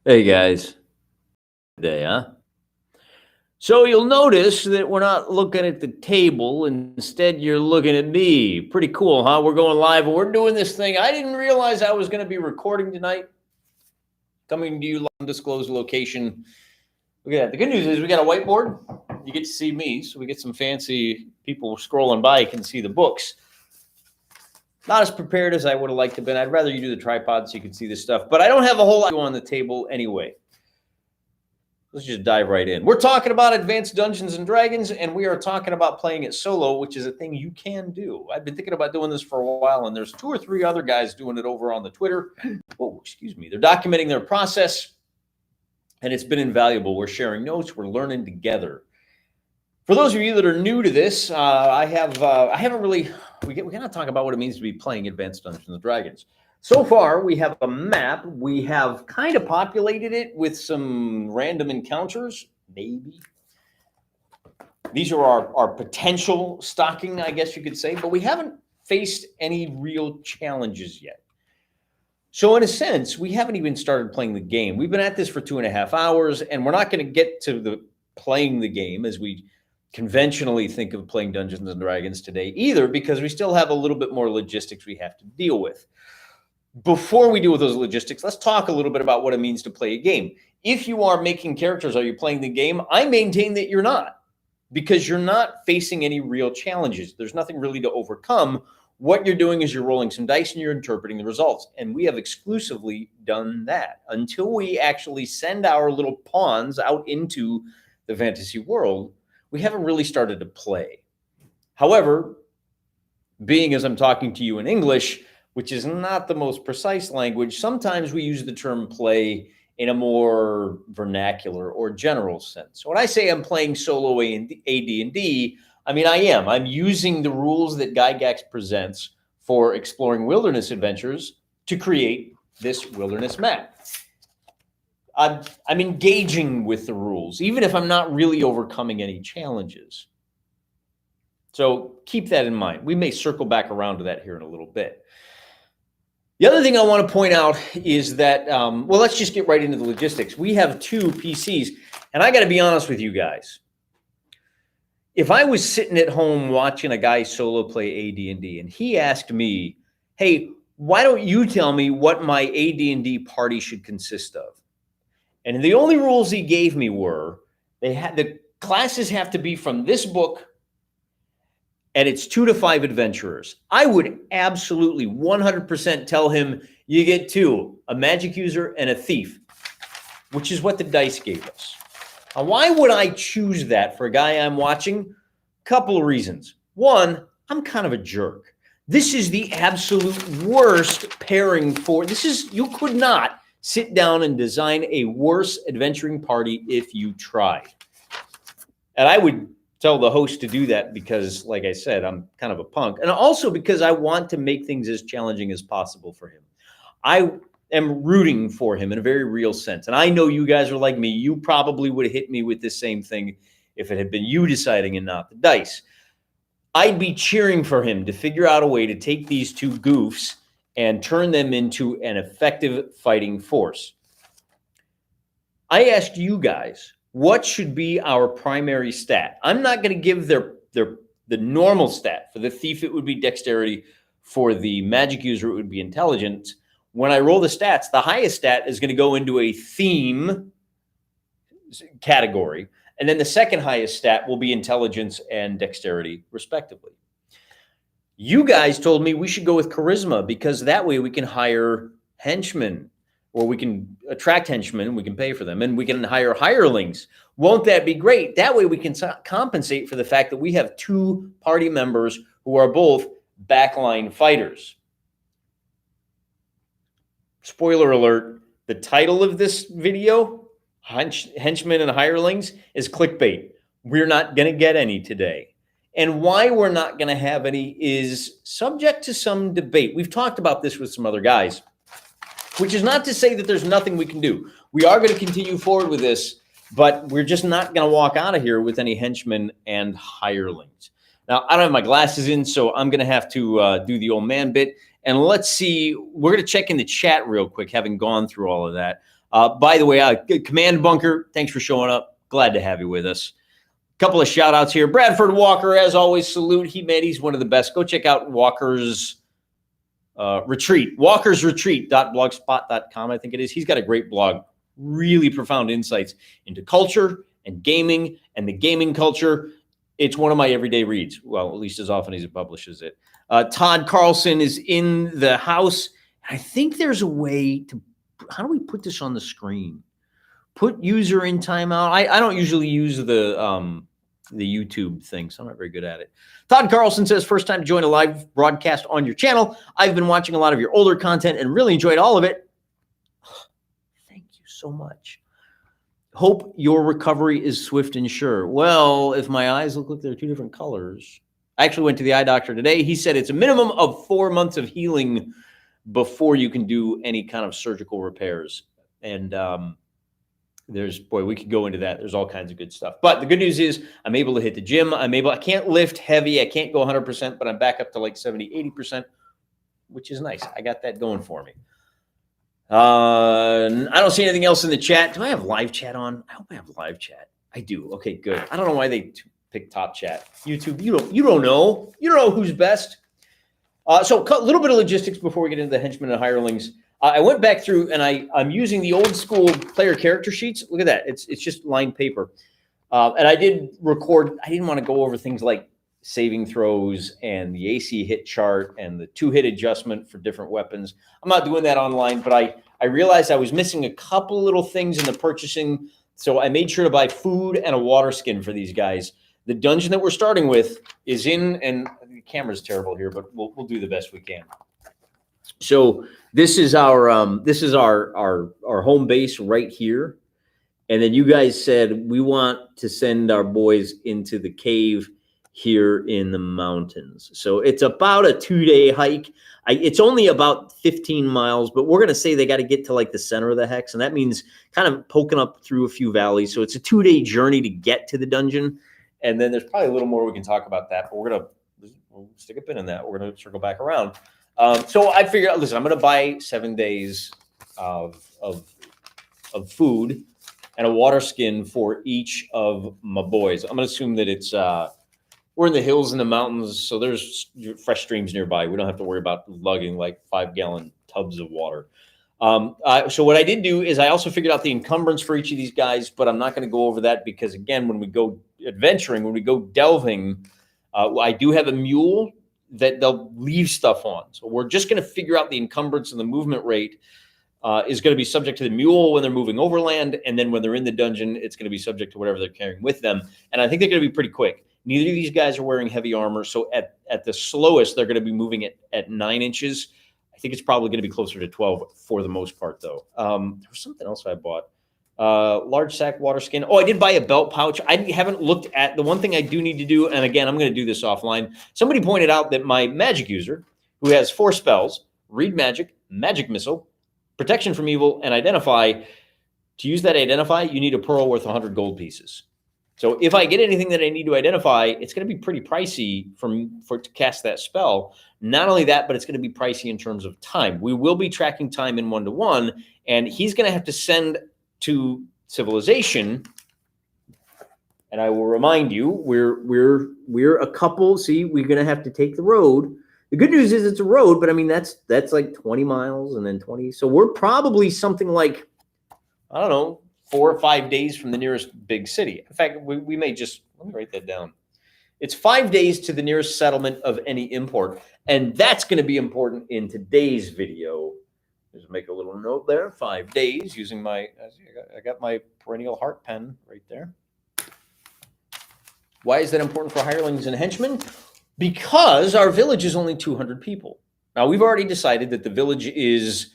Hey guys, today, huh? So you'll notice that we're not looking at the table. Instead, you're looking at me. Pretty cool, huh? We're going live and we're doing this thing. I didn't realize I was going to be recording tonight. Coming to you from undisclosed location. Look at that. The good news is we got a whiteboard. You get to see me, so we get some fancy people scrolling by can see the books. Not as prepared as I would have liked to have been. I'd rather you do the tripod so you can see this stuff, but I don't have a whole lot on the table anyway. Let's just dive right in. We're talking about Advanced Dungeons and Dragons, and we are talking about playing it solo, which is a thing you can do. I've been thinking about doing this for a while, and there's 2 or 3 other guys doing it over on the Twitter. Oh, excuse me. They're documenting their process, and it's been invaluable. We're sharing notes. We're learning together. For those of you that are new to this, I haven't really. We gotta talk about what it means to be playing Advanced Dungeons and Dragons. So far, we have a map. We have kind of populated it with some random encounters, maybe. These are our potential stocking, I guess you could say, but we haven't faced any real challenges yet. So in a sense, we haven't even started playing the game. We've been at this for 2.5 hours, and we're not going to get to the playing the game as we conventionally think of playing Dungeons and Dragons today either, because we still have a little bit more logistics we have to deal with. Before we deal with those logistics, let's talk a little bit about what it means to play a game. If you are making characters, are you playing the game? I maintain that you're not, because you're not facing any real challenges. There's nothing really to overcome. What you're doing is you're rolling some dice and you're interpreting the results. And we have exclusively done that until we actually send our little pawns out into the fantasy world. We haven't really started to play. However, being as I'm talking to you in English, which is not the most precise language, sometimes we use the term play in a more vernacular or general sense. So when I say I'm playing solo AD&D, I mean I am. I'm using the rules that Gygax presents for exploring wilderness adventures to create this wilderness map. I'm engaging with the rules, even if I'm not really overcoming any challenges. So keep that in mind. We may circle back around to that here in a little bit. The other thing I want to point out is that, well, let's just get right into the logistics. We have 2 PCs, and I got to be honest with you guys. If I was sitting at home watching a guy solo play AD&D, and he asked me, hey, why don't you tell me what my AD&D party should consist of? And the only rules he gave me were, the classes have to be from this book, and it's 2 to 5 adventurers. I would absolutely 100% tell him you get 2, a magic user and a thief, which is what the dice gave us. Now, why would I choose that for a guy I'm watching? Couple of reasons. One, I'm kind of a jerk. This is the absolute worst pairing for, you could not sit down and design a worse adventuring party if you tried. And I would tell the host to do that because, like I said, I'm kind of a punk. And also because I want to make things as challenging as possible for him. I am rooting for him in a very real sense. And I know you guys are like me. You probably would have hit me with the same thing if it had been you deciding and not the dice. I'd be cheering for him to figure out a way to take these 2 goofs and turn them into an effective fighting force. I asked you guys, what should be our primary stat? I'm not going to give the normal stat. For the thief, it would be dexterity. For the magic user, it would be intelligence. When I roll the stats, the highest stat is going to go into a theme category. And then the second highest stat will be intelligence and dexterity, respectively. You guys told me we should go with charisma because that way we can hire henchmen, or we can attract henchmen and we can pay for them, and we can hire hirelings. Won't that be great? That way we can compensate for the fact that we have 2 party members who are both backline fighters. Spoiler alert, the title of this video, Henchmen and Hirelings, is clickbait. We're not going to get any today. And why we're not going to have any is subject to some debate. We've talked about this with some other guys, which is not to say that there's nothing we can do. We are going to continue forward with this, but we're just not going to walk out of here with any henchmen and hirelings. Now, I don't have my glasses in, so I'm going to have to do the old man bit. And let's see, we're going to check in the chat real quick, having gone through all of that. By the way, Command Bunker, thanks for showing up. Glad to have you with us. Couple of shout outs here. Bradford Walker, as always, salute. He's one of the best. Go check out Walker's retreat, walkersretreat.blogspot.com, I think it is. He's got a great blog, really profound insights into culture and gaming and the gaming culture. It's one of my everyday reads. Well, at least as often as he publishes it. Todd Carlson is in the house. I think there's a way to, how do we put this on the screen? Put user in timeout. I don't usually use the YouTube thing, so I'm not very good at it. Todd Carlson says, first time to join a live broadcast on your channel. I've been watching a lot of your older content and really enjoyed all of it. Thank you so much. Hope your recovery is swift and sure. Well, if my eyes look like they're two different colors. I actually went to the eye doctor today. He said it's a minimum of 4 months of healing before you can do any kind of surgical repairs. And we could go into that. There's all kinds of good stuff. But the good news is I'm able to hit the gym. I can't lift heavy. I can't go 100%, but I'm back up to like 70, 80%, which is nice. I got that going for me. I don't see anything else in the chat. Do I have live chat on? I hope I have live chat. I do. Okay, good. I don't know why they pick top chat. YouTube, you don't know. You don't know who's best. So a little bit of logistics before we get into the Henchmen and Hirelings. I went back through and I'm using the old school player character sheets. Look at that. It's just lined paper. And I did record. I didn't want to go over things like saving throws and the AC hit chart and the 2-hit adjustment for different weapons. I'm not doing that online, but I realized I was missing a couple little things in the purchasing. So I made sure to buy food and a water skin for these guys. The dungeon that we're starting with is in, and the camera's terrible here, but we'll do the best we can. So this is our home base right here. And then you guys said we want to send our boys into the cave here in the mountains. So it's about a 2-day hike. It's only about 15 miles, but we're going to say they got to get to like the center of the hex. And that means kind of poking up through a few valleys. So it's a 2-day journey to get to the dungeon. And then there's probably a little more we can talk about that, but we'll stick a pin in that. We're going to circle back around. So I figured out, listen, I'm going to buy 7 days of food and a water skin for each of my boys. I'm going to assume that it's, we're in the hills and the mountains, so there's fresh streams nearby. We don't have to worry about lugging like 5-gallon tubs of water. So what I did do is I also figured out the encumbrance for each of these guys, but I'm not going to go over that because, again, when we go adventuring, when we go delving, I do have a mule that they'll leave stuff on. So we're just going to figure out the encumbrance and the movement rate is going to be subject to the mule when they're moving overland. And then when they're in the dungeon, it's going to be subject to whatever they're carrying with them. And I think they're going to be pretty quick. Neither of these guys are wearing heavy armor. So at the slowest, they're going to be moving at 9 inches. I think it's probably going to be closer to 12 for the most part, though. There was something else I bought. Large sack water skin. Oh, I did buy a belt pouch. I haven't looked at the one thing I do need to do. And again, I'm going to do this offline. Somebody pointed out that my magic user, who has 4 spells, read magic, magic missile, protection from evil, and identify. To use that identify, you need a pearl worth 100 gold pieces. So if I get anything that I need to identify, it's going to be pretty pricey for to cast that spell. Not only that, but it's going to be pricey in terms of time. We will be tracking time in 1-to-1, and he's going to have to send to civilization. And I will remind you, we're a couple. See, we're going to have to take the road. The good news is it's a road, but I mean that's like 20 miles and then 20. So we're probably something like, I don't know, 4 or 5 days from the nearest big city. In fact, we may just, let me write that down. It's 5 days to the nearest settlement of any import. And that's going to be important in today's video. Just make a little note there, 5 days using I got my perennial heart pen right there. Why is that important for hirelings and henchmen? Because our village is only 200 people. Now, we've already decided that the village is,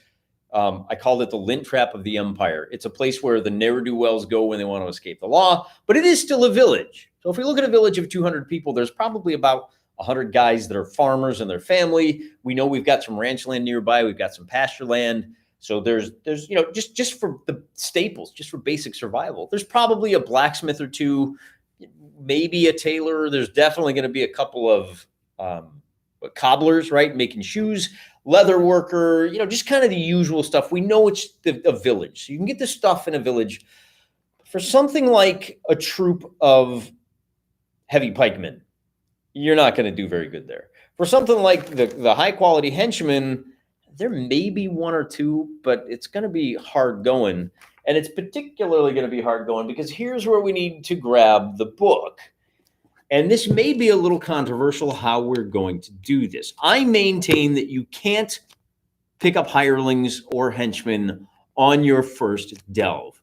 I called it the lint trap of the empire. It's a place where the ne'er-do-wells go when they want to escape the law, but it is still a village. So if we look at a village of 200 people, there's probably about 100 guys that are farmers and their family. We know we've got some ranch land nearby. We've got some pasture land. So there's just for the staples, just for basic survival. There's probably a blacksmith or two, maybe a tailor. There's definitely going to be a couple of cobblers, right, making shoes. leather worker, you know, just kind of the usual stuff. We know it's a village. So you can get this stuff in a village. For something like a troop of heavy pikemen, you're not going to do very good there. For something like the high quality henchmen, there may be one or two, but it's going to be hard going. And it's particularly going to be hard going because here's where we need to grab the book. And this may be a little controversial how we're going to do this. I maintain that you can't pick up hirelings or henchmen on your first delve.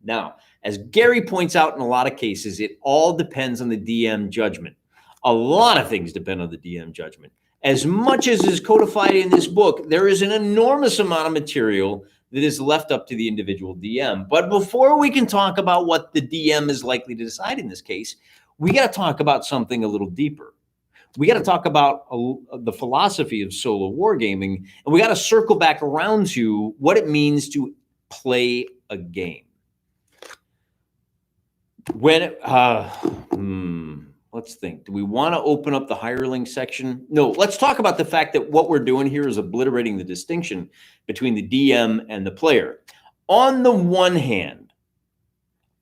Now, as Gary points out in a lot of cases, it all depends on the DM judgment. A lot of things depend on the DM judgment. As much as is codified in this book, there is an enormous amount of material that is left up to the individual DM. But before we can talk about what the DM is likely to decide in this case, we got to talk about something a little deeper. We got to talk about the philosophy of solo wargaming, and we got to circle back around to what it means to play a game. When let's think. Do we want to open up the hireling section? No, let's talk about the fact that what we're doing here is obliterating the distinction between the DM and the player. On the one hand,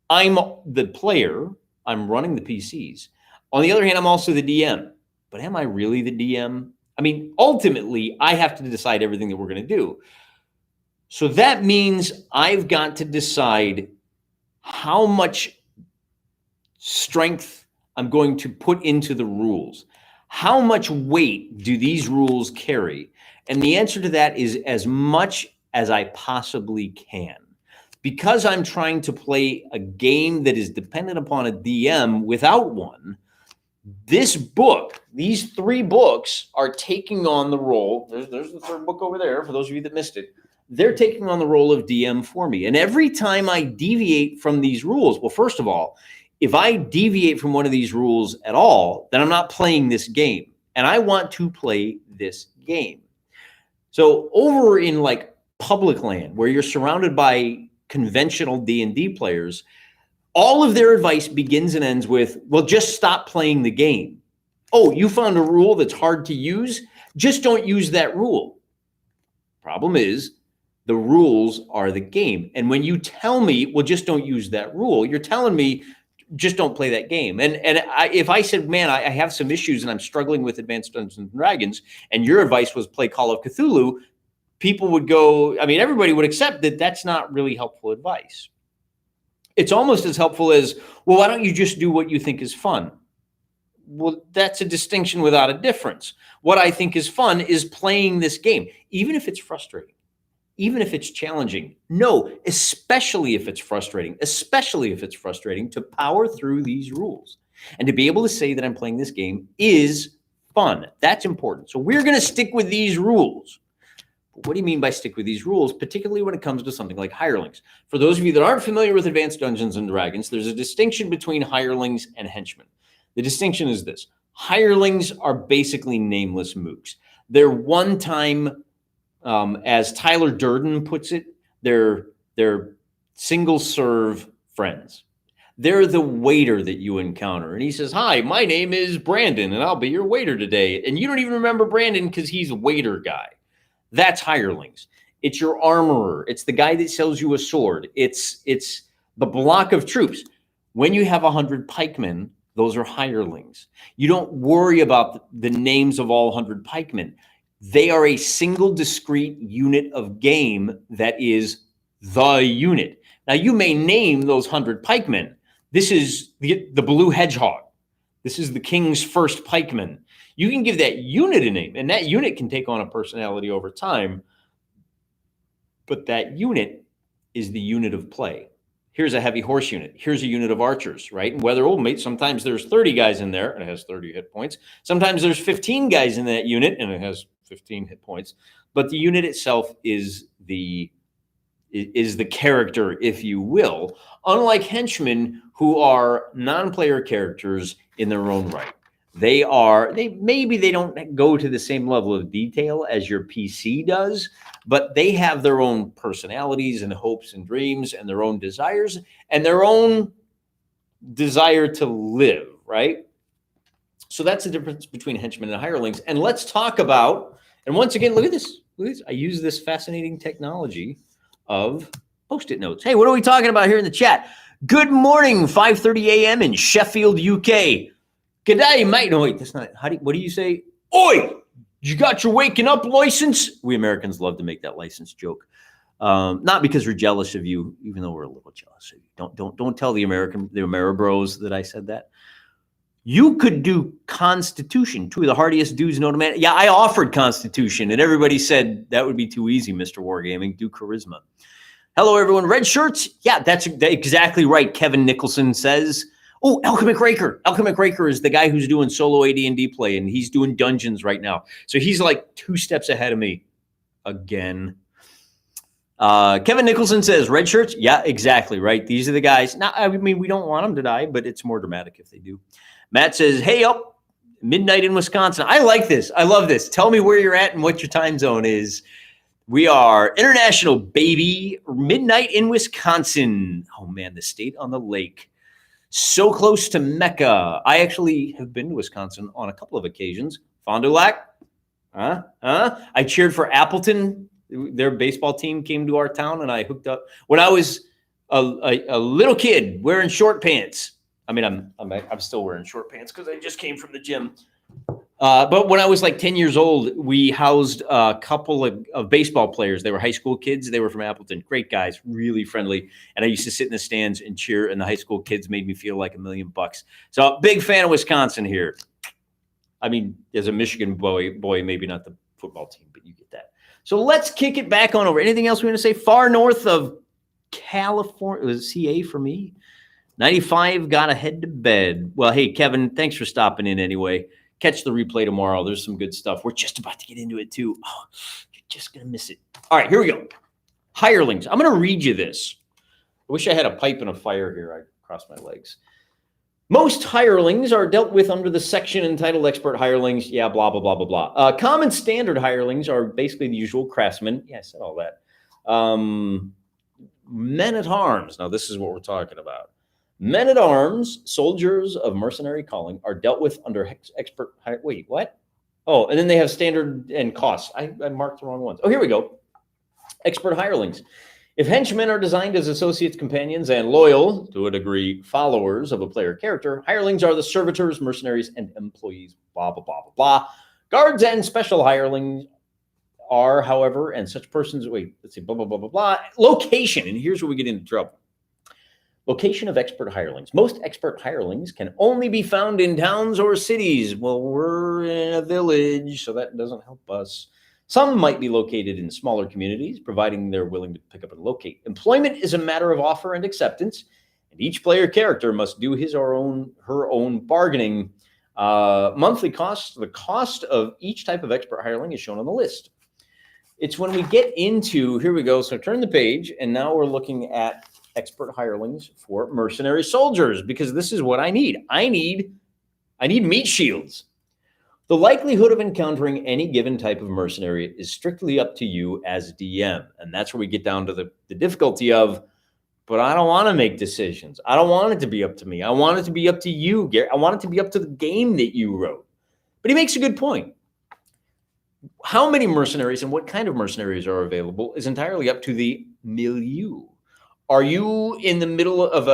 I'm the player. I'm running the PCs. On the other hand, I'm also the DM. But am I really the DM? I mean, ultimately, I have to decide everything that we're going to do. So that means I've got to decide how much strength I'm going to put into the rules. How much weight do these rules carry? And the answer to that is as much as I possibly can. Because I'm trying to play a game that is dependent upon a DM without one, this book, these 3 books are taking on the role. There's the 3rd book over there, for those of you that missed it. They're taking on the role of DM for me. And every time I deviate from these rules, well, first of all, if I deviate from one of these rules at all, then I'm not playing this game. And I want to play this game. So over in like public land, where you're surrounded by conventional D&D players, all of their advice begins and ends with, well, just stop playing the game. Oh, you found a rule that's hard to use? Just don't use that rule. Problem is, the rules are the game. And when you tell me, well, just don't use that rule, you're telling me, just don't play that game. And if I said, man, I have some issues and I'm struggling with Advanced Dungeons and Dragons, and your advice was play Call of Cthulhu, people would go, I mean, everybody would accept that that's not really helpful advice. It's almost as helpful as, well, why don't you just do what you think is fun? Well, that's a distinction without a difference. What I think is fun is playing this game, even if it's frustrating, even if it's challenging. No, especially if it's frustrating, to power through these rules. And to be able to say that I'm playing this game is fun. That's important. So we're going to stick with these rules. What do you mean by stick with these rules, particularly when it comes to something like hirelings? For those of you that aren't familiar with Advanced Dungeons and Dragons, there's a distinction between hirelings and henchmen. The distinction is this. Hirelings are basically nameless mooks. They're one-time, as Tyler Durden puts it, they're single-serve friends. They're the waiter that you encounter. And he says, hi, my name is Brandon, and I'll be your waiter today. And you don't even remember Brandon because he's a waiter guy. That's hirelings. It's your armorer. It's the guy that sells you a sword. It's the block of troops. When you have 100 pikemen, those are hirelings. You don't worry about the names of all 100 pikemen. They are a single discrete unit of game that is the unit. Now, you may name those 100 pikemen. This is the blue hedgehog. This is the king's first pikeman. You can give that unit a name, and that unit can take on a personality over time. But that unit is the unit of play. Here's a heavy horse unit. Here's a unit of archers, right? And whether sometimes there's 30 guys in there and it has 30 hit points. Sometimes there's 15 guys in that unit and it has 15 hit points. But the unit itself is the character, if you will, unlike henchmen who are non-player characters in their own right. Maybe they don't go to the same level of detail as your PC does, but they have their own personalities and hopes and dreams and their own desires and their own desire to live, right? So that's the difference between henchmen and hirelings. And let's talk about, And once again, look at this. Look at this. I use this fascinating technology of Post-it notes. Hey, what are we talking about here in the chat? Good morning, 5:30 a.m. in Sheffield, UK. G'day, mate. No, wait, that's not. What do you say? Oi, you got your waking up license? We Americans love to make that license joke. Not because we're jealous of you, even though we're a little jealous of you. Don't tell the Ameribros that I said that. You could do Constitution, two of the hardiest dudes known to man. Yeah, I offered Constitution, and everybody said that would be too easy, Mr. Wargaming. Do Charisma. Hello, everyone. Red shirts? Yeah, that's exactly right. Kevin Nicholson says. Oh, Alchemic Raker. Alchemic Raker is the guy who's doing solo AD&D play, and he's doing dungeons right now. So he's like 2 steps ahead of me again. Kevin Nicholson says, red shirts? Yeah, exactly, right? These are the guys. Now, I mean, we don't want them to die, but it's more dramatic if they do. Matt says, hey, up, midnight in Wisconsin. I like this. I love this. Tell me where you're at and what your time zone is. We are international, baby. Midnight in Wisconsin. Oh, man, the state on the lake. So close to Mecca. I actually have been to Wisconsin on a couple of occasions. Fond du Lac? I cheered for Appleton. Their baseball team came to our town, and I hooked up. When I was a little kid wearing short pants. I mean, I'm still wearing short pants because I just came from the gym. But when I was like 10 years old, we housed a couple of baseball players. They were high school kids. They were from Appleton. Great guys, really friendly. And I used to sit in the stands and cheer, and the high school kids made me feel like $1 million. So big fan of Wisconsin here. I mean, as a Michigan boy, maybe not the football team, but you get that. So let's kick it back on over. Anything else we want to say? Far north of California. It was CA for me. 95 got to head to bed. Well, hey, Kevin, thanks for stopping in anyway. Catch the replay tomorrow. There's some good stuff. We're just about to get into it, too. Oh, you're just going to miss it. All right, here we go. Hirelings. I'm going to read you this. I wish I had a pipe and a fire here. I crossed my legs. Most hirelings are dealt with under the section entitled Expert Hirelings. Yeah, blah, blah, blah, blah, blah. Common standard hirelings are basically the usual craftsmen. Yeah, I said all that. Men-at-arms. Now, this is what we're talking about. Men-at-arms, soldiers of mercenary calling, are dealt with under expert. Wait, what? Oh, and then they have standard and costs. I marked the wrong ones. Oh, here we go. Expert hirelings. If henchmen are designed as associates, companions, and loyal, to a degree, followers of a player character, hirelings are the servitors, mercenaries, and employees, blah, blah, blah, blah, blah. Guards and special hirelings are, however, and such persons, let's see, blah, blah, blah, blah, blah. Location, and here's where we get into trouble. Location of expert hirelings. Most expert hirelings can only be found in towns or cities. Well, we're in a village, so that doesn't help us. Some might be located in smaller communities, providing they're willing to pick up and locate. Employment is a matter of offer and acceptance, and each player character must do his or her own bargaining. Monthly costs. The cost of each type of expert hireling is shown on the list. It's when we get into, here we go. So turn the page, and now we're looking at expert hirelings for mercenary soldiers, because this is what I need. I need meat shields. The likelihood of encountering any given type of mercenary is strictly up to you as DM. And that's where we get down to the difficulty of, but I don't want to make decisions. I don't want it to be up to me. I want it to be up to you, Gary. I want it to be up to the game that you wrote. But he makes a good point. How many mercenaries and what kind of mercenaries are available is entirely up to the milieu. Are you in the middle of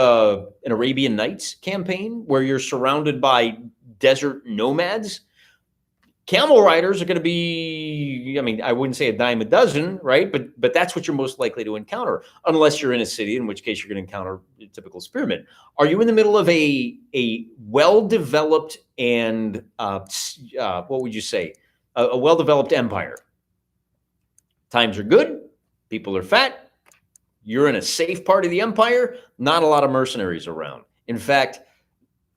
an Arabian Nights campaign where you're surrounded by desert nomads? Camel riders are going to be, I mean, I wouldn't say a dime a dozen, right? But that's what you're most likely to encounter, unless you're in a city, in which case you're going to encounter a typical spearmen. Are you in the middle of a well-developed and, what would you say, a well-developed empire? Times are good. People are fat. You're in a safe part of the empire. Not a lot of mercenaries around. In fact,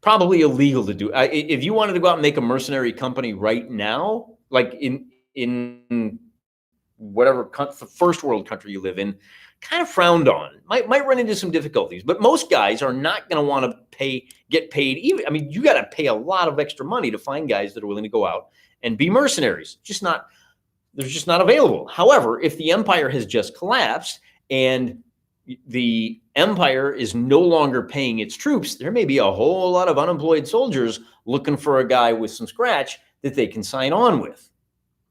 probably illegal to do. If you wanted to go out and make a mercenary company right now, like in whatever the first world country you live in, kind of frowned on. Might run into some difficulties. But most guys are not going to want to get paid. Even, I mean, you got to pay a lot of extra money to find guys that are willing to go out and be mercenaries. They're just not available. However, if the empire has just collapsed and the empire is no longer paying its troops, there may be a whole lot of unemployed soldiers looking for a guy with some scratch that they can sign on with,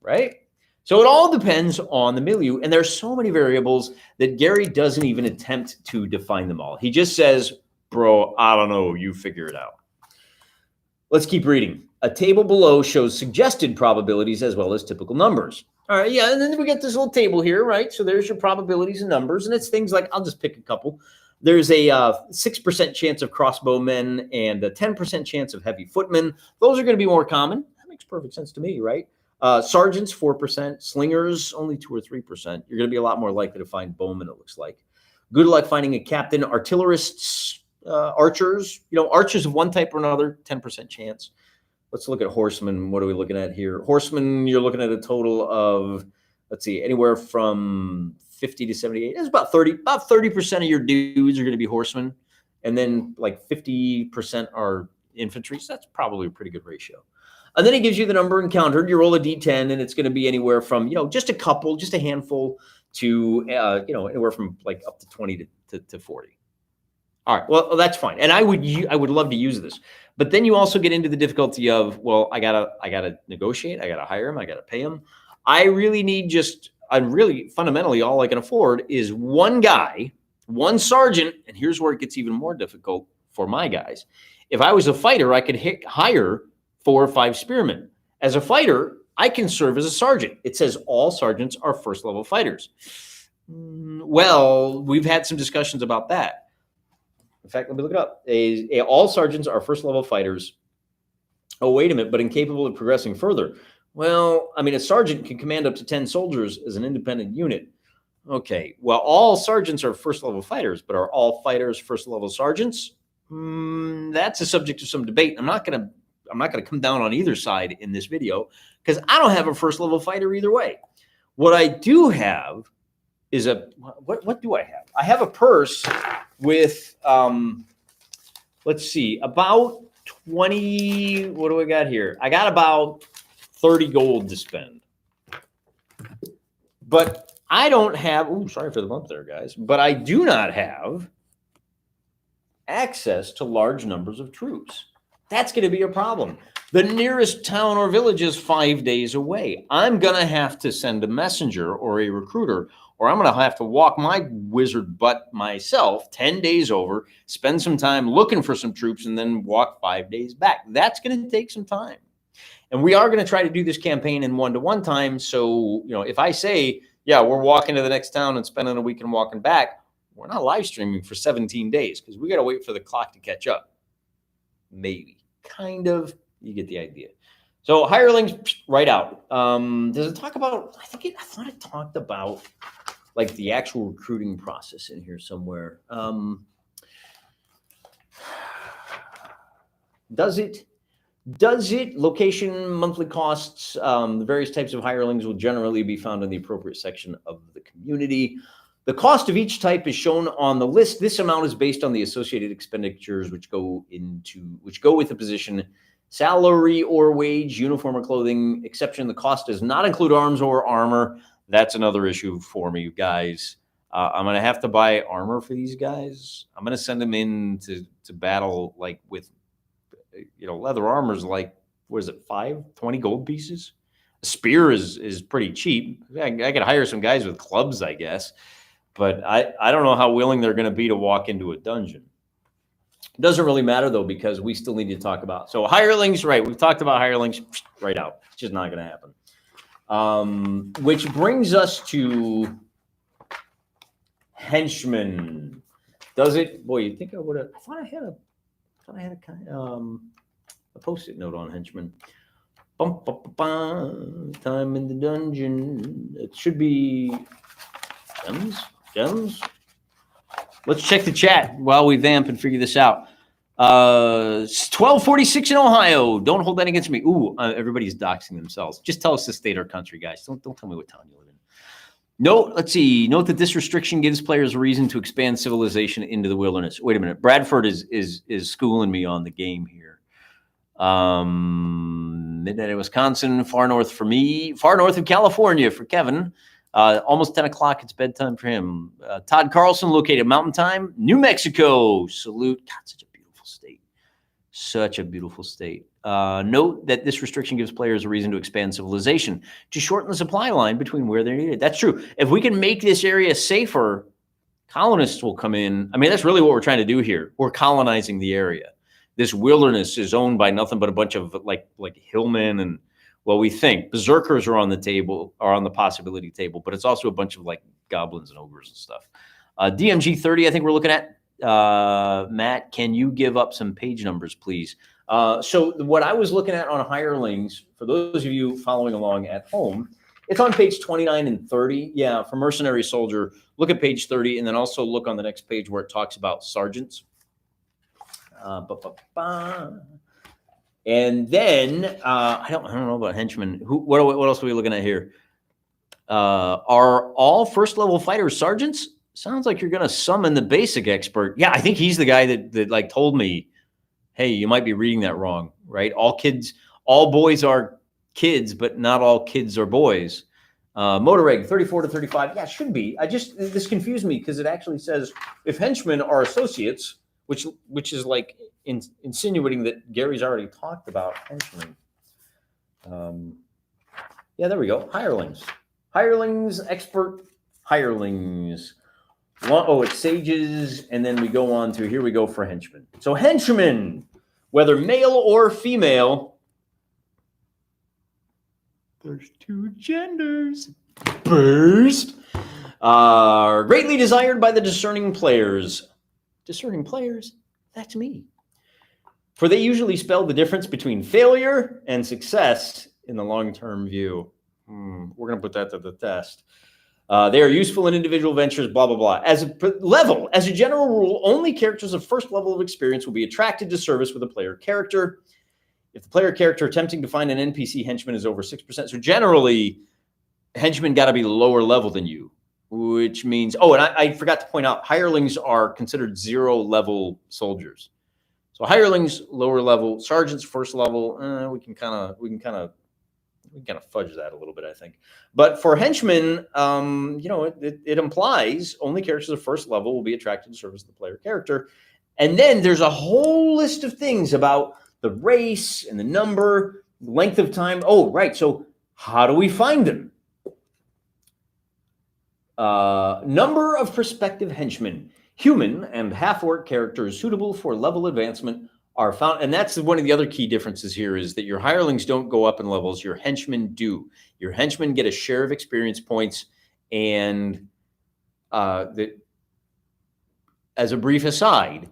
right? So it all depends on the milieu. And there's so many variables that Gary doesn't even attempt to define them all. He just says, bro, I don't know, you figure it out. Let's keep reading. A table below shows suggested probabilities as well as typical numbers. All right, yeah, and then we get this little table here, right? So there's your probabilities and numbers, and it's things like, I'll just pick a couple. There's a 6% chance of crossbowmen and a 10% chance of heavy footmen. Those are going to be more common. That makes perfect sense to me, right? Sergeants, 4%. Slingers, only 2 or 3%. You're going to be a lot more likely to find bowmen, it looks like. Good luck finding a captain. Artillerists, archers, archers of one type or another, 10% chance. Let's look at horsemen. What are we looking at here? Horsemen, you're looking at a total of, let's see, anywhere from 50 to 78. It's about 30% of your dudes are going to be horsemen. And then like 50% are infantry. So that's probably a pretty good ratio. And then he gives you the number encountered. You roll a D10 and it's going to be anywhere from, just a couple, just a handful to, anywhere from like up to 20 to 40. All right, well, that's fine. And I would love to use this. But then you also get into the difficulty of, well, I gotta negotiate, I gotta hire him, I gotta pay him. I really fundamentally all I can afford is one guy, one sergeant, and here's where it gets even more difficult for my guys. If I was a fighter, I could hire 4 or 5 spearmen. As a fighter, I can serve as a sergeant. It says all sergeants are first level fighters. Well, we've had some discussions about that. In fact, let me look it up. All sergeants are first level fighters. Oh, wait a minute, but incapable of progressing further. Well, I mean, a sergeant can command up to 10 soldiers as an independent unit. Okay, well, all sergeants are first level fighters, but are all fighters first level sergeants? That's a subject of some debate. I'm not gonna come down on either side in this video because I don't have a first level fighter either way. What I do have is what do I have? I have a purse with, let's see, about 20, what do I got here? I got about 30 gold to spend. But I don't have, sorry for the bump there, guys, but I do not have access to large numbers of troops. That's going to be a problem. The nearest town or village is 5 days away. I'm going to have to send a messenger or a recruiter, or I'm going to have to walk my wizard butt myself 10 days over, spend some time looking for some troops, and then walk 5 days back. That's going to take some time. And we are going to try to do this campaign in 1-to-1 time. So, if I say, yeah, we're walking to the next town and spending a week and walking back, we're not live streaming for 17 days because we got to wait for the clock to catch up. Maybe. Kind of. You get the idea. So hirelings, right out. Does it talk about, I thought it talked about like the actual recruiting process in here somewhere. Does it? Location, monthly costs, the various types of hirelings will generally be found in the appropriate section of the community. The cost of each type is shown on the list. This amount is based on the associated expenditures which go with the position. Salary or wage, uniform or clothing, exception. The cost does not include arms or armor. That's another issue for me, guys. I'm going to have to buy armor for these guys. I'm going to send them in to battle like with, leather armor is like, what is it, 20 gold pieces? A spear is pretty cheap. I could hire some guys with clubs, I guess. But I don't know how willing they're going to be to walk into a dungeon. It doesn't really matter, though, because we still need to talk about. So hirelings, right. We've talked about hirelings right out. It's just not going to happen. Which brings us to henchmen. Does it? Boy, you think I would have. I thought I had a kind a Post-it note on henchmen. Time in the dungeon. It should be gems. Let's check the chat while we vamp and figure this out. 1246 in Ohio. Don't hold that against me. Everybody's doxing themselves. Just tell us the state or country, guys. Don't tell me what town you live in. Let's see. Note that this restriction gives players a reason to expand civilization into the wilderness. Wait a minute. Bradford is schooling me on the game here. Midnight in Wisconsin, far north for me, far north of California for Kevin. Almost 10 o'clock. It's bedtime for him. Todd Carlson, located Mountain Time, New Mexico. Salute. God, such a beautiful state. Such a beautiful state. Note that this restriction gives players a reason to expand civilization to shorten the supply line between where they're needed. That's true. If we can make this area safer, colonists will come in. I mean, that's really what we're trying to do here. We're colonizing the area. This wilderness is owned by nothing but a bunch of like hillmen and, well, we think berserkers are on the table, are on the possibility table, but it's also a bunch of like goblins and ogres and stuff. DMG 30, I think we're looking at. Matt, can you give up some page numbers, please? So what I was looking at on Hirelings, for those of you following along at home, it's on page 29 and 30. Yeah, for Mercenary Soldier, look at page 30, and then also look on the next page where it talks about sergeants. And then I don't know about henchmen. What else are we looking at here? Are all first level fighters sergeants? Sounds like you're going to summon the basic expert. Yeah, I think he's the guy that like told me, hey, you might be reading that wrong, right? All boys are kids, but not all kids are boys. Motor reg 34 to 35. Yeah, should be. This confused me because it actually says if henchmen are associates, which is like insinuating that Gary's already talked about henchmen. Yeah, there we go. Hirelings. Hirelings, expert hirelings. Oh, it's sages, and then we go on to, here we go for henchmen. So henchmen, whether male or female, there's two genders, burst, are greatly desired by the discerning players. Discerning players, that's me. For they usually spell the difference between failure and success in the long-term view. We're going to put that to the test. They are useful in individual ventures, blah, blah, blah. As a general rule, only characters of first level of experience will be attracted to service with a player character. If the player character attempting to find an NPC henchman is over 6%. So generally, henchmen got to be lower level than you, which means, and I forgot to point out, hirelings are considered 0 level soldiers. So hirelings, lower level, sergeants, first level, we can kind of fudge that a little bit, I think. But for henchmen, it implies only characters of first level will be attracted to service the player character. And then there's a whole list of things about the race and the number, length of time. Oh, right. So how do we find them? Number of prospective henchmen. Human and half-orc characters suitable for level advancement are found, and that's one of the other key differences here is that your hirelings don't go up in levels, your henchmen do. Your henchmen get a share of experience points, and as a brief aside,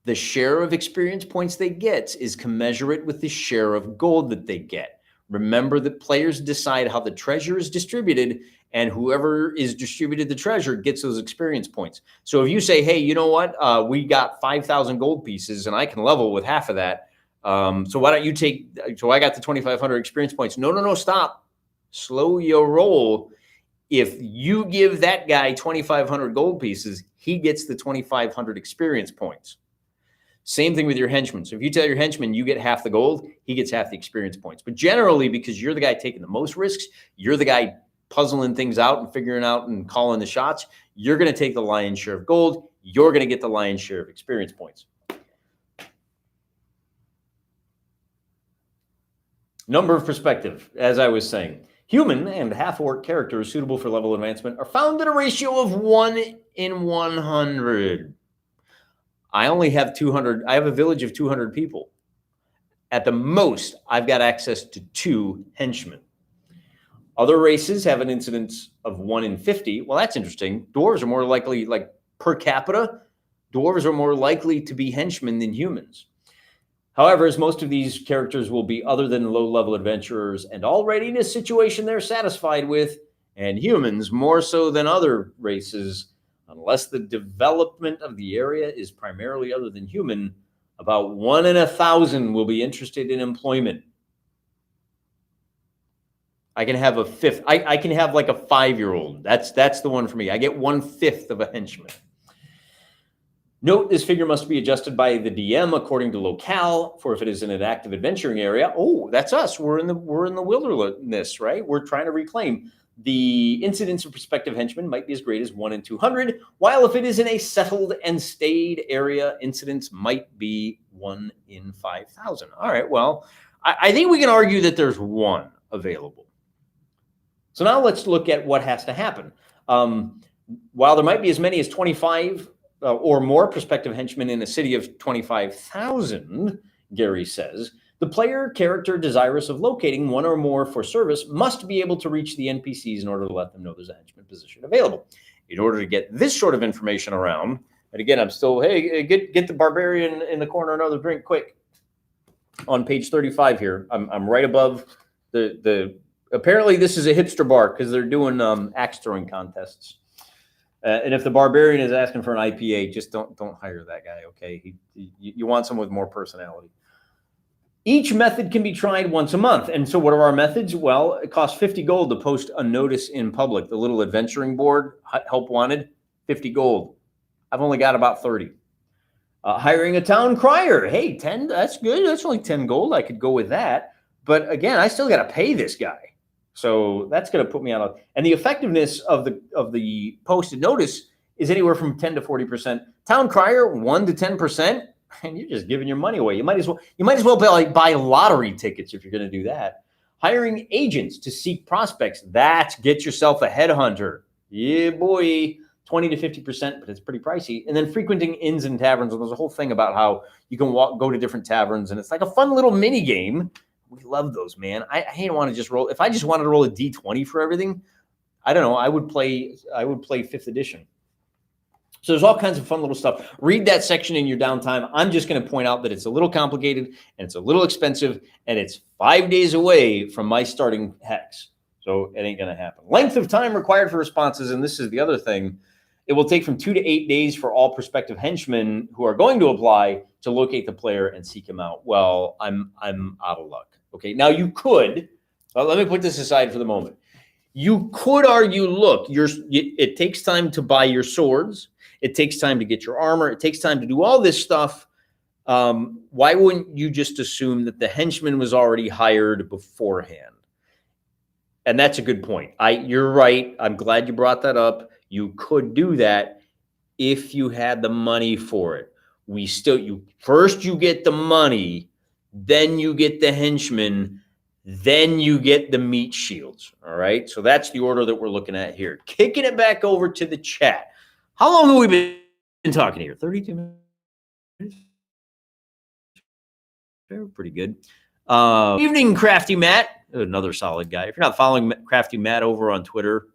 the share of experience points they get is commensurate with the share of gold that they get. Remember that players decide how the treasure is distributed, and whoever is distributed the treasure gets those experience points. So if you say, hey, you know what? We got 5,000 gold pieces and I can level with half of that. So why don't you so I got the 2,500 experience points. No, stop. Slow your roll. If you give that guy 2,500 gold pieces, he gets the 2,500 experience points. Same thing with your henchmen. So if you tell your henchman you get half the gold, he gets half the experience points. But generally, because you're the guy taking the most risks, you're the guy puzzling things out and figuring out and calling the shots, you're going to take the lion's share of gold. You're going to get the lion's share of experience points. Number of perspective, as I was saying. Human and half-orc characters suitable for level advancement are found at a ratio of 1 in 100. I only have 200. I have a village of 200 people. At the most, I've got access to 2 henchmen. Other races have an incidence of 1 in 50. Well, that's interesting. Dwarves are more likely, like per capita, dwarves are more likely to be henchmen than humans. However, as most of these characters will be other than low-level adventurers and already in a situation they're satisfied with, and humans more so than other races, unless the development of the area is primarily other than human, about 1 in 1,000 will be interested in employment. I can have a fifth. I can have like a 5-year-old. That's the one for me. I get 1/5 of a henchman. Note this figure must be adjusted by the DM according to locale. For if it is in an active adventuring area, oh, that's us. We're in the wilderness, right? We're trying to reclaim. the incidence of prospective henchmen might be as great as 1 in 200, while if it is in a settled and stayed area, incidence might be 1 in 5,000. All right, well, I think we can argue that there's one available. So now let's look at what has to happen. While there might be as many as 25 or more prospective henchmen in a city of 25,000, Gary says, the player character desirous of locating one or more for service must be able to reach the NPCs in order to let them know there's a henchman position available. In order to get this sort of information around, and again, I'm still, hey, get the barbarian in the corner another drink quick. On page 35 here, I'm right above the apparently this is a hipster bar because they're doing axe throwing contests. And if the barbarian is asking for an IPA, just don't hire that guy, okay? You want someone with more personality. Each method can be tried once a month. And so what are our methods? Well, it costs 50 gold to post a notice in public. The little adventuring board, help wanted, 50 gold. I've only got about 30. Hiring a town crier. Hey, 10, that's good. That's only 10 gold. I could go with that. But again, I still got to pay this guy. So that's going to put me on and the effectiveness of the posted notice is anywhere from 10 to 40%. Town crier, 1 to 10%. And you're just giving your money away. You might as well buy lottery tickets if you're going to do that. Hiring agents to seek prospects. That's get yourself a headhunter. Yeah, boy. 20 to 50%, but it's pretty pricey. And then frequenting inns and taverns. And there's a whole thing about how you can go to different taverns, and it's like a fun little mini game. We love those, man. I hate want to just roll. If I just wanted to roll a D20 for everything, I don't know. I would play 5th edition. So there's all kinds of fun little stuff. Read that section in your downtime. I'm just going to point out that it's a little complicated and it's a little expensive, and it's 5 days away from my starting hex. So it ain't going to happen. Length of time required for responses, and this is the other thing. It will take from 2 to 8 days for all prospective henchmen who are going to apply to locate the player and seek him out. Well, I'm out of luck. Okay, now you could, let me put this aside for the moment. You could argue, look, it takes time to buy your swords. It takes time to get your armor. It takes time to do all this stuff. Why wouldn't you just assume that the henchman was already hired beforehand? And that's a good point. You're right. I'm glad you brought that up. You could do that if you had the money for it. First you get the money, then you get the henchman, then you get the meat shields. All right. So that's the order that we're looking at here. Kicking it back over to the chat. How long have we been talking here? 32 minutes. They're pretty good. Evening, Crafty Matt. Another solid guy. If you're not following Crafty Matt over on Twitter,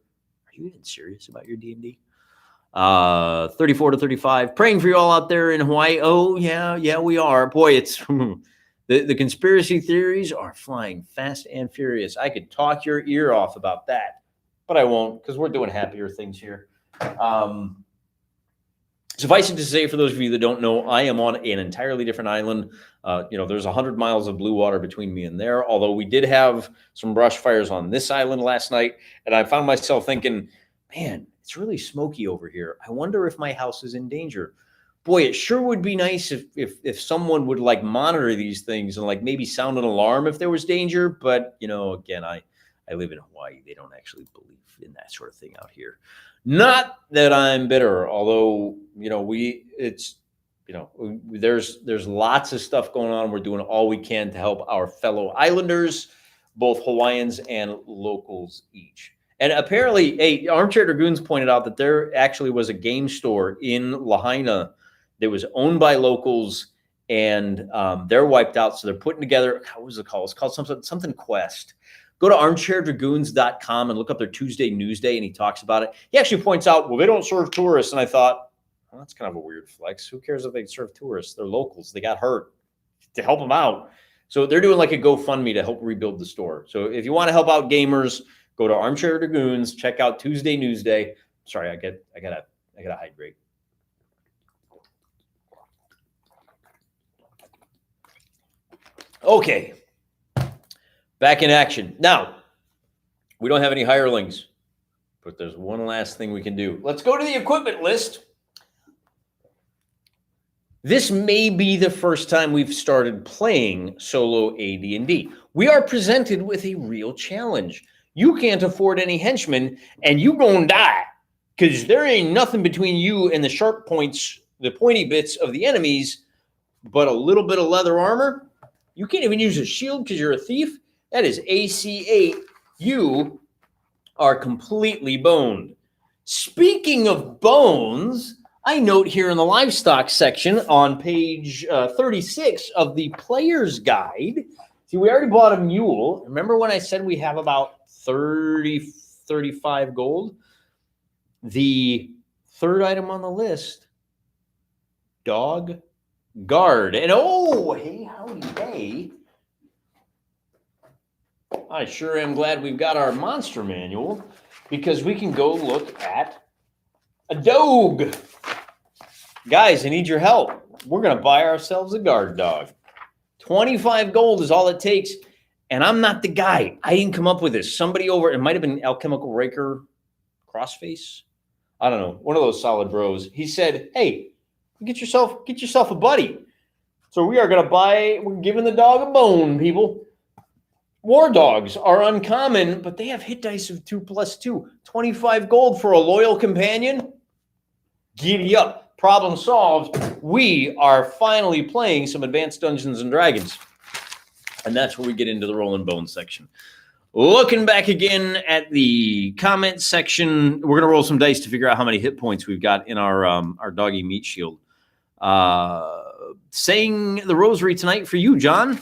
are you even serious about your D&D? 34 to 35. Praying for you all out there in Hawaii. Oh, yeah, we are. Boy, it's the conspiracy theories are flying fast and furious. I could talk your ear off about that, but I won't because we're doing happier things here. Suffice it to say, for those of you that don't know, I am on an entirely different island. There's 100 miles of blue water between me and there, although we did have some brush fires on this island last night, and I found myself thinking, man, it's really smoky over here. I wonder if my house is in danger. Boy, it sure would be nice if someone would like monitor these things and like maybe sound an alarm if there was danger. But, again, I live in Hawaii. They don't actually believe in that sort of thing out here. Not that I'm bitter, although, there's lots of stuff going on. We're doing all we can to help our fellow islanders, both Hawaiians and locals each. And apparently, Armchair Dragoons pointed out that there actually was a game store in Lahaina that was owned by locals, and they're wiped out. So they're putting together, what was it called? It's called something Quest. Go to armchairdragoons.com and look up their Tuesday Newsday, and he talks about it. He actually points out, well, they don't serve tourists. And I thought, well, that's kind of a weird flex. Who cares if they serve tourists? They're locals. They got hurt. To help them out. So they're doing like a GoFundMe to help rebuild the store. So if you want to help out gamers, go to Armchair Dragoons, check out Tuesday Newsday. Sorry, I gotta hydrate. Okay. Back in action. Now, we don't have any hirelings, but there's one last thing we can do. Let's go to the equipment list. This may be the first time we've started playing solo AD&D. We are presented with a real challenge. you can't afford any henchmen, and you gonna die, because there ain't nothing between you and the sharp points, the pointy bits of the enemies, but a little bit of leather armor. You can't even use a shield because you're a thief. That is AC8. You are completely boned. Speaking of bones, I note here in the livestock section on page 36 of the player's guide. See, we already bought a mule. Remember when I said we have about 35 gold? The third item on the list, dog guard. And oh, hey, howdy, hey. I sure am glad we've got our monster manual, because we can go look at a dog. Guys, I need your help. We're going to buy ourselves a guard dog. 25 gold is all it takes. And I'm not the guy. I didn't come up with this. Somebody over, it might have been Alchemical Raker Crossface. I don't know. One of those solid bros. He said, hey, get yourself a buddy. So we are going to we're giving the dog a bone, people. War dogs are uncommon, but they have hit dice of 2+2. 25 gold for a loyal companion. Giddy up. Problem solved. We are finally playing some Advanced Dungeons and Dragons. And that's where we get into the Roll and Bone section. Looking back again at the comment section, we're going to roll some dice to figure out how many hit points we've got in our doggy meat shield. Saying the rosary tonight for you, John.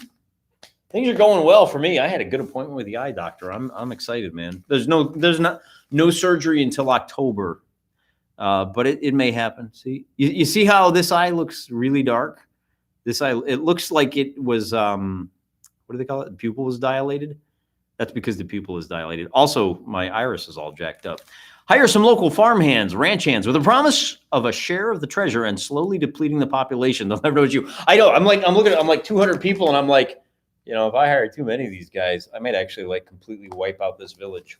Things are going well for me. I had a good appointment with the eye doctor. I'm excited, man. There's no surgery until October, but it may happen. See, you see how this eye looks really dark. This eye, it looks like it was what do they call it? The pupil was dilated. That's because the pupil is dilated. Also, my iris is all jacked up. Hire some local farm hands, ranch hands, with a promise of a share of the treasure and slowly depleting the population. They'll never know it's you. I know. I'm looking at, I'm like 200 people, and I'm like, you know, if I hire too many of these guys, I might actually like completely wipe out this village.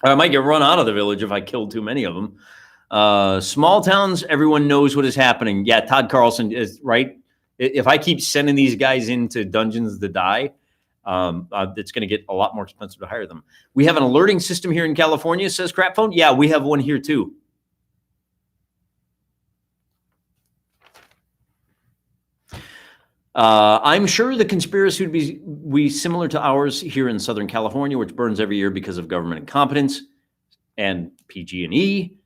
Or I might get run out of the village if I kill too many of them. Small towns, everyone knows what is happening. Yeah, Todd Carlson is right. If I keep sending these guys into dungeons to die, it's going to get a lot more expensive to hire them. We have an alerting system here in California, says Crapphone. Yeah, we have one here too. I'm sure the conspiracy would be similar to ours here in Southern California, which burns every year because of government incompetence and PG&E.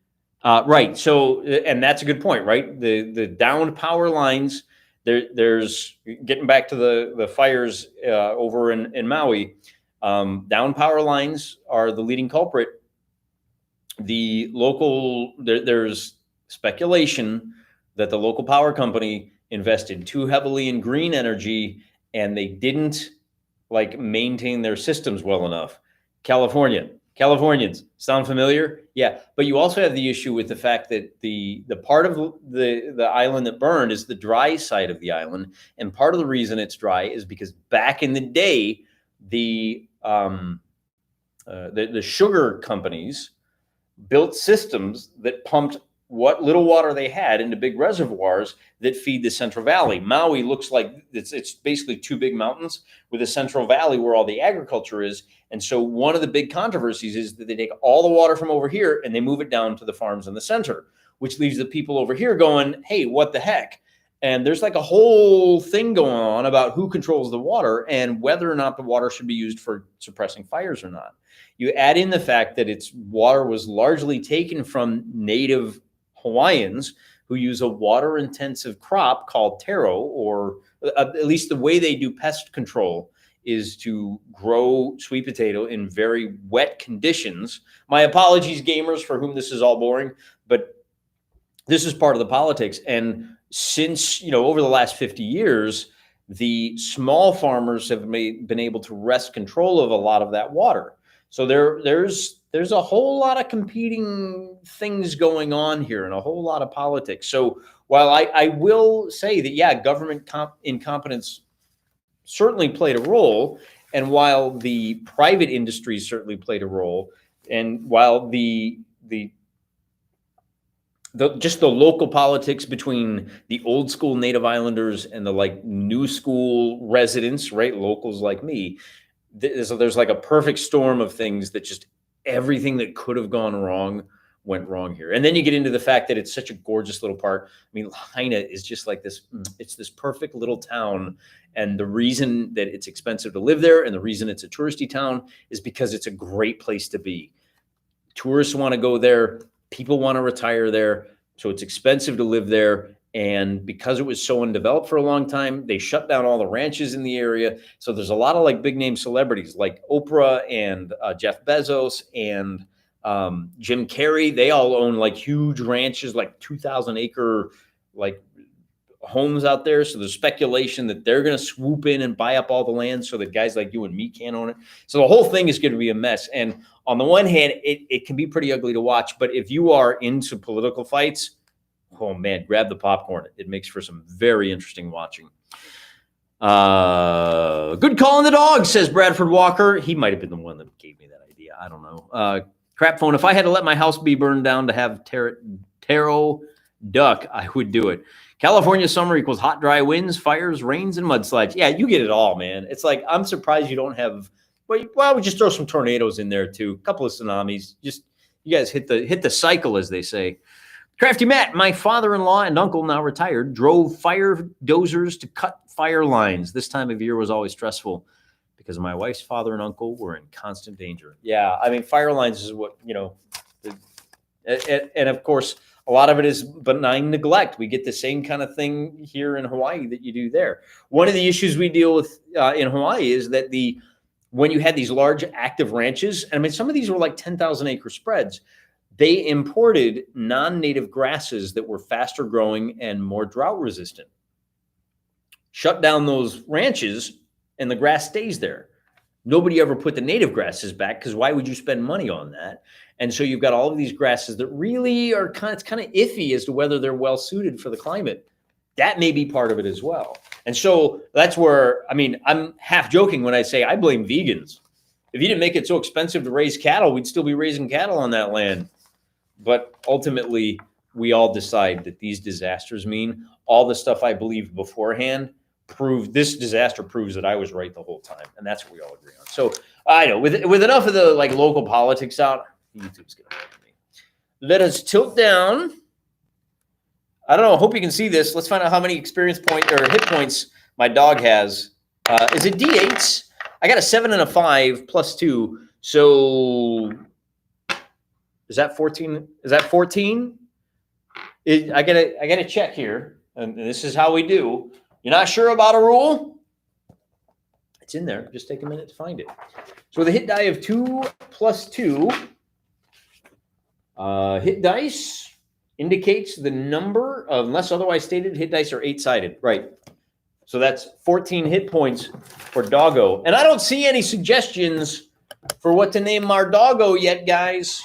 Right. So, and that's a good point, right? The downed power lines. There's getting back to the fires over in Maui. Down power lines are the leading culprit. The local there's speculation that the local power company invested too heavily in green energy, and they didn't like maintain their systems well enough. Californians sound familiar? Yeah, but you also have the issue with the fact that the part of the island that burned is the dry side of the island, and part of the reason it's dry is because back in the day, the sugar companies built systems that pumped what little water they had into big reservoirs that feed the Central Valley. Maui looks like it's basically two big mountains with a Central Valley where all the agriculture is. And so one of the big controversies is that they take all the water from over here and they move it down to the farms in the center, which leaves the people over here going, hey, what the heck? And there's like a whole thing going on about who controls the water and whether or not the water should be used for suppressing fires or not. You add in the fact that its water was largely taken from native Hawaiians who use a water-intensive crop called taro, or at least the way they do pest control is to grow sweet potato in very wet conditions. My apologies, gamers, for whom this is all boring, but this is part of the politics. And since, over the last 50 years, the small farmers have been able to wrest control of a lot of that water. So there's a whole lot of competing things going on here and a whole lot of politics. So while I will say that, yeah, government incompetence certainly played a role, and while the private industry certainly played a role, and while just the local politics between the old school Native Islanders and the like new school residents, right, locals like me, there's like a perfect storm of things that just everything that could have gone wrong went wrong here. And then you get into the fact that it's such a gorgeous little part. I mean, Lahaina is just like this. It's this perfect little town. And the reason that it's expensive to live there and the reason it's a touristy town is because it's a great place to be. Tourists want to go there. People want to retire there. So it's expensive to live there. And because it was so undeveloped for a long time, they shut down all the ranches in the area. So there's a lot of like big name celebrities like Oprah and Jeff Bezos and Jim Carrey. They all own like huge ranches, like 2,000 acre like homes out there. So there's speculation that they're going to swoop in and buy up all the land so that guys like you and me can't own it. So the whole thing is going to be a mess. And on the one hand, it can be pretty ugly to watch. But if you are into political fights, oh man, grab the popcorn. It makes for some very interesting watching. Good call on the dog, says Bradford Walker. He might have been the one that gave me that idea. I don't know. Crap phone. If I had to let my house be burned down to have taro duck, I would do it. California summer equals hot, dry winds, fires, rains, and mudslides. Yeah, you get it all, man. It's like, I'm surprised you don't have, well, we just throw some tornadoes in there too. A couple of tsunamis. Just, you guys hit the cycle, as they say. Crafty Matt, my father-in-law and uncle, now retired, drove fire dozers to cut fire lines. This time of year was always stressful because my wife's father and uncle were in constant danger. Yeah, I mean, fire lines is what, and of course, a lot of it is benign neglect. We get the same kind of thing here in Hawaii that you do there. One of the issues we deal with in Hawaii is that when you had these large active ranches, and I mean, some of these were like 10,000 acre spreads, they imported non-native grasses that were faster growing and more drought resistant. Shut down those ranches and the grass stays there. Nobody ever put the native grasses back because why would you spend money on that? And so you've got all of these grasses that really are kind of iffy as to whether they're well suited for the climate. That may be part of it as well. And so that's where, I mean, I'm half joking when I say I blame vegans. If you didn't make it so expensive to raise cattle, we'd still be raising cattle on that land. But ultimately, we all decide that these disasters mean all the stuff I believed beforehand this disaster proves that I was right the whole time. And that's what we all agree on. So I know with enough of the like local politics out, YouTube's going to blame me. Let us tilt down. I don't know. I hope you can see this. Let's find out how many experience point or hit points my dog has. Is it D8s? I got a 7 and a 5 plus 2. So is that 14? Is that 14? I gotta check here. And this is how we do. You're not sure about a rule? It's in there. Just take a minute to find it. So with a hit die of 2 plus 2, hit dice indicates the number of, unless otherwise stated, hit dice are 8-sided. Right. So that's 14 hit points for Doggo. And I don't see any suggestions for what to name our Doggo yet, guys.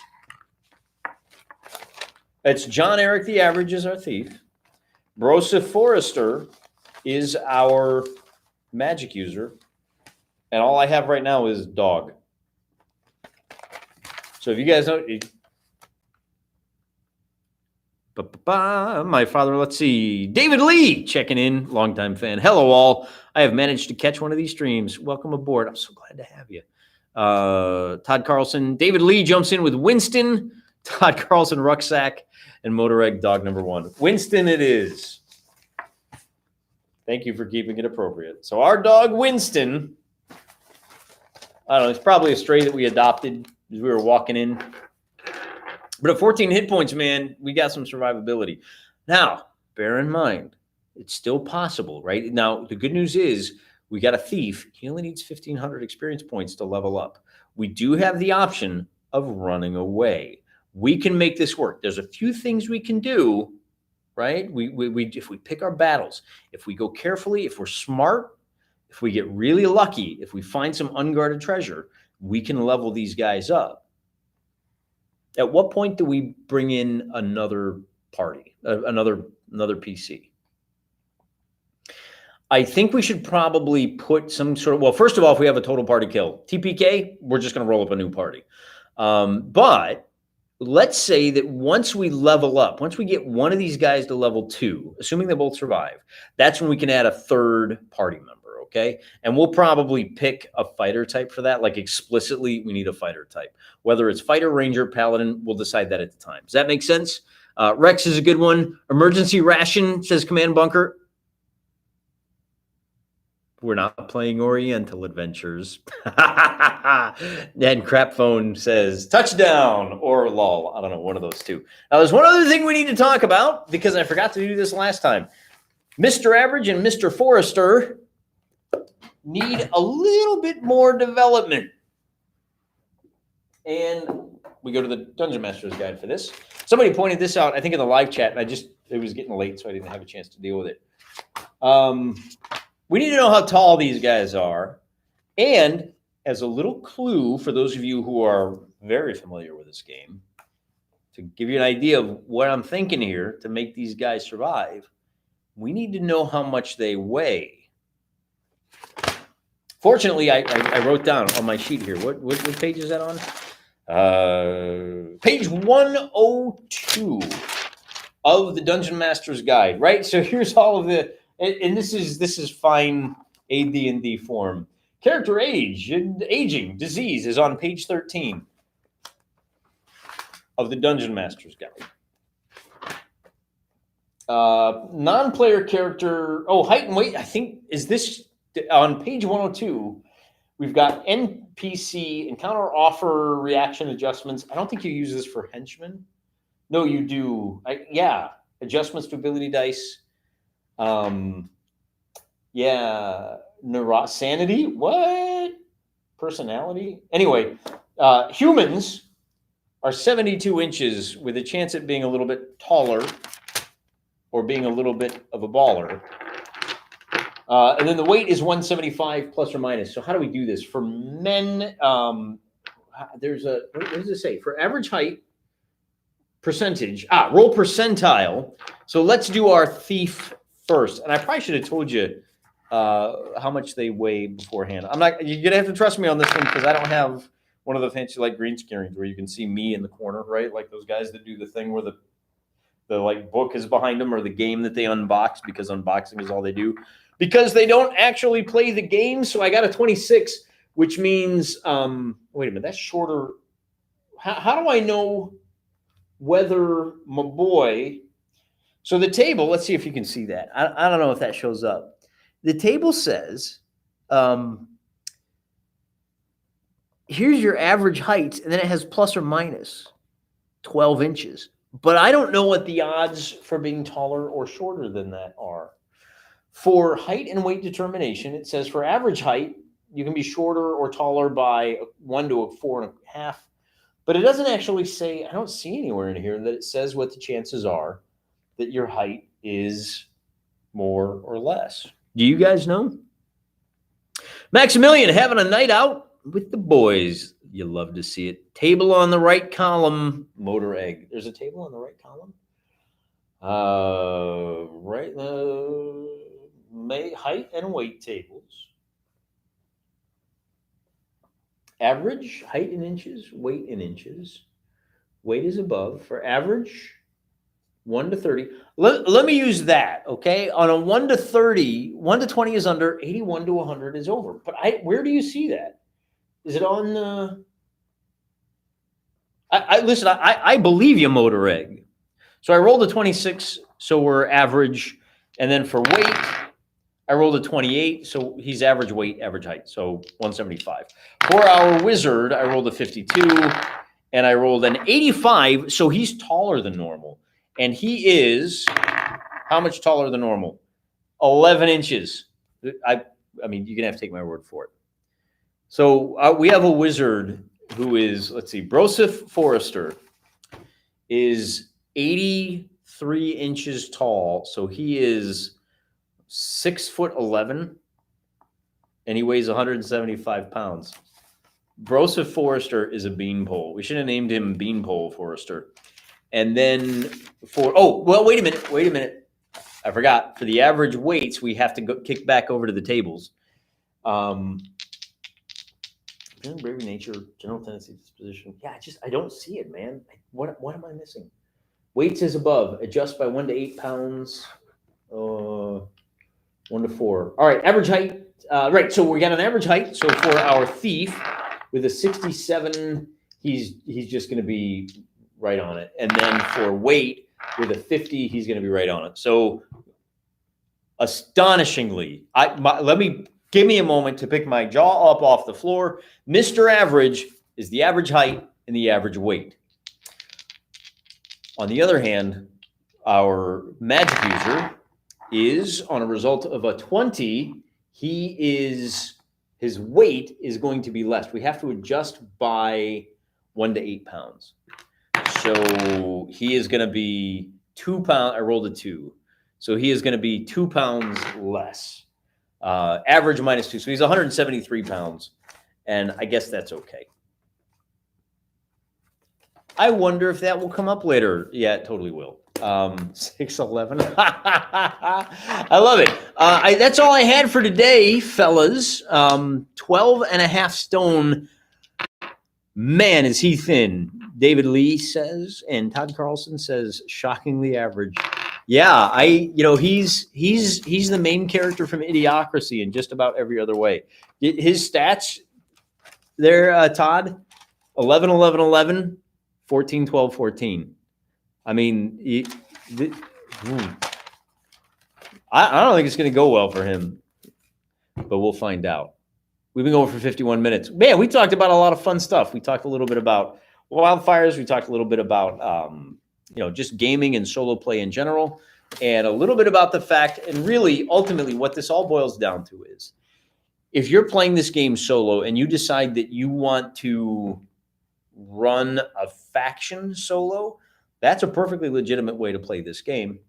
It's John Eric the Average is our thief. Brosa Forrester is our magic user. And all I have right now is dog. So if you guys know, my father, let's see. David Lee checking in, longtime fan. Hello, all. I have managed to catch one of these streams. Welcome aboard. I'm so glad to have you. Todd Carlson. David Lee jumps in with Winston, Todd Carlson rucksack, and Motor Egg dog number 1. Winston it is. Thank you for keeping it appropriate. So our dog Winston, I don't know, it's probably a stray that we adopted as we were walking in. But at 14 hit points, man, we got some survivability. Now, bear in mind, it's still possible, right? Now, the good news is we got a thief. He only needs 1,500 experience points to level up. We do have the option of running away. We can make this work. There's a few things we can do, right? If we pick our battles, if we go carefully, if we're smart, if we get really lucky, if we find some unguarded treasure, we can level these guys up. At what point do we bring in another party, another PC? I think we should probably put some sort of, well, first of all, if we have a total party kill, TPK, we're just going to roll up a new party. But let's say that once we level up, once we get one of these guys to level 2, assuming they both survive, that's when we can add a third party member, okay? And we'll probably pick a fighter type for that. Like explicitly, we need a fighter type. Whether it's fighter, ranger, paladin, we'll decide that at the time. Does that make sense? Rex is a good one. Emergency ration, says Command Bunker. We're not playing Oriental Adventures. And Crap Phone says touchdown or lol. I don't know, one of those two. Now, there's one other thing we need to talk about because I forgot to do this last time. Mr. Average and Mr. Forrester need a little bit more development. And we go to the Dungeon Master's Guide for this. Somebody pointed this out, I think in the live chat, and it was getting late, so I didn't have a chance to deal with it. We need to know how tall these guys are. And as a little clue for those of you who are very familiar with this game, to give you an idea of what I'm thinking here to make these guys survive, we need to know how much they weigh. Fortunately, I wrote down on my sheet here. What page is that on? Page 102 of the Dungeon Master's Guide, right? So here's all of the, and this is fine AD&D form. Character age and aging, disease is on page 13 of the Dungeon Master's Guide. Non-player character, height and weight, I think, is this on page 102. We've got NPC, encounter offer reaction adjustments. I don't think you use this for henchmen. No, you do. Adjustments to ability dice. Sanity. What? Personality. Anyway, humans are 72 inches with a chance at being a little bit taller or being a little bit of a baller. And then the weight is 175 plus or minus. So how do we do this? For men, there's a, what does it say? For average height, percentage. Roll percentile. So let's do our thief first. And I probably should have told you how much they weigh beforehand. You're going to have to trust me on this one because I don't have one of the fancy like green screens where you can see me in the corner, right? Like those guys that do the thing where the like book is behind them or the game that they unbox because unboxing is all they do. Because they don't actually play the game. So I got a 26, which means, wait a minute, that's shorter. How do I know whether my boy, so the table, let's see if you can see that. I don't know if that shows up. The table says, here's your average height, and then it has plus or minus 12 inches. But I don't know what the odds for being taller or shorter than that are. For height and weight determination, it says for average height, you can be shorter or taller by 1 to 4.5. But it doesn't actually say, I don't see anywhere in here that it says what the chances are that your height is more or less. Do you guys know? Maximilian, having a night out with the boys. You love to see it. Table on the right column, motor egg. There's a table on the right column? Height and weight tables. Average, height in inches, weight in inches. Weight is above. For average, 1 to 30. Let me use that, okay? On a 1 to 30, 1 to 20 is under, 81 to 100 is over. But where do you see that? Is it on listen, I believe you, motor egg. So I rolled a 26, so we're average. And then for weight, I rolled a 28, so he's average weight, average height, so 175. For our wizard, I rolled a 52, and I rolled an 85, so he's taller than normal. And he is, how much taller than normal? 11 inches. I mean, you're going to have to take my word for it. So we have a wizard who is, let's see, Broseph Forrester is 83 inches tall, so he is 6'11", and he weighs 175 pounds. Broseph Forrester is a beanpole. We should have named him Beanpole Forrester. And then wait a minute. I forgot. For the average weights, we have to kick back over to the tables. Bravery, nature, general tendency, disposition. Yeah, I don't see it, man. What am I missing? Weights is above. Adjust by 1 to 8 pounds. 1 to 4. All right, average height, Right, so we got an average height. So for our thief with a 67, he's just going to be right on it. And then for weight with a 50, he's going to be right on it. So astonishingly, give me a moment to pick my jaw up off the floor. Mr. Average is the average height and the average weight. On the other hand, our magic user is, on a result of a 20, his weight is going to be less. We have to adjust by 1 to 8 pounds. So he is going to be 2 pounds. I rolled a 2. So he is going to be 2 pounds less. Average minus 2. So he's 173 pounds. And I guess that's okay. I wonder if that will come up later. Yeah, it totally will. 6'11". I love it. That's all I had for today, fellas. 12 and a half stone. Man, is he thin. David Lee says, and Todd Carlson says, shockingly average. Yeah, he's the main character from Idiocracy in just about every other way. His stats there, Todd, 11, 11, 11, 14, 12, 14. I mean, I don't think it's going to go well for him, but we'll find out. We've been going for 51 minutes. Man, we talked about a lot of fun stuff. We talked a little bit about wildfires. We talked a little bit about, just gaming and solo play in general, and a little bit about the fact, and really, ultimately, what this all boils down to is, if you're playing this game solo and you decide that you want to run a faction solo, that's a perfectly legitimate way to play this game.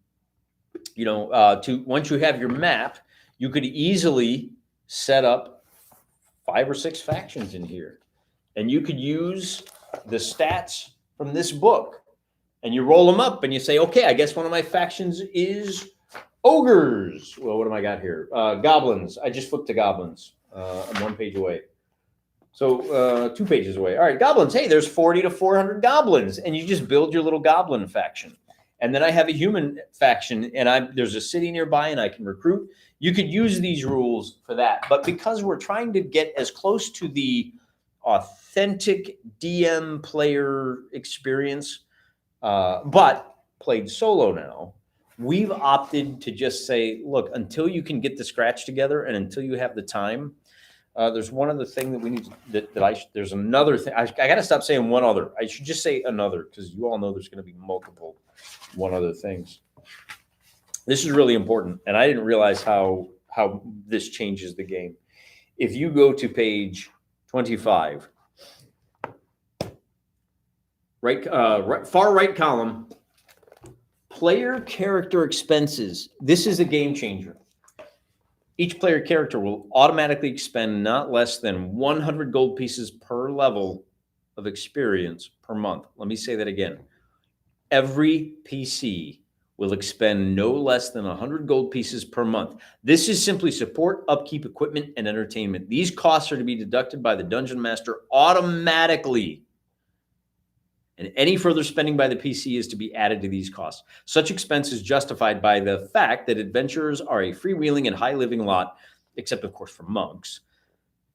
Once you have your map, you could easily set up 5 or 6 factions in here, and you could use the stats from this book, and you roll them up, and you say, okay, I guess one of my factions is ogres. Well, what do I got here? Goblins. I just flipped to goblins. I'm 1 page away. So 2 pages away. All right, goblins. Hey, there's 40 to 400 goblins, and you just build your little goblin faction. And then I have a human faction, and there's a city nearby, and I can recruit. You could use these rules for that. But because we're trying to get as close to the authentic DM player experience, but played solo now, we've opted to just say, look, until you can get the scratch together and until you have the time, there's one other thing that we need there's another thing. I got to stop saying one other. I should just say another, because you all know there's going to be multiple one other things. This is really important, and I didn't realize how this changes the game. If you go to page 25, far right column, player character expenses. This is a game changer. Each player character will automatically expend not less than 100 gold pieces per level of experience per month. Let me say that again. Every PC will expend no less than 100 gold pieces per month. This is simply support, upkeep, equipment, and entertainment. These costs are to be deducted by the Dungeon Master automatically, and any further spending by the PC is to be added to these costs. Such expense is justified by the fact that adventurers are a freewheeling and high-living lot, except, of course, for monks.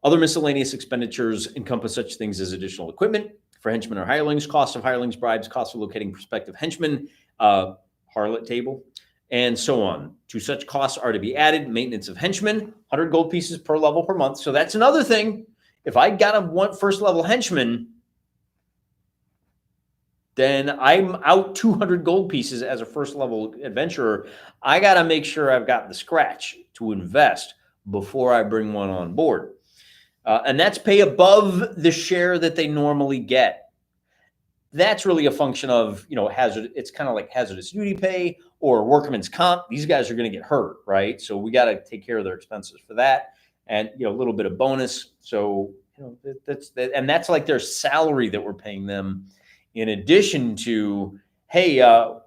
Other miscellaneous expenditures encompass such things as additional equipment for henchmen or hirelings, costs of hirelings, bribes, costs of locating prospective henchmen, harlot table, and so on. To such costs are to be added maintenance of henchmen, 100 gold pieces per level per month. So that's another thing. If I got a first-level henchman, then I'm out 200 gold pieces as a first-level adventurer. I got to make sure I've got the scratch to invest before I bring one on board. And that's pay above the share that they normally get. That's really a function of, hazard. It's kind of like hazardous duty pay or workman's comp. These guys are going to get hurt, right? So we got to take care of their expenses for that, and a little bit of bonus. So that's like their salary that we're paying them. In addition to, hey, Joe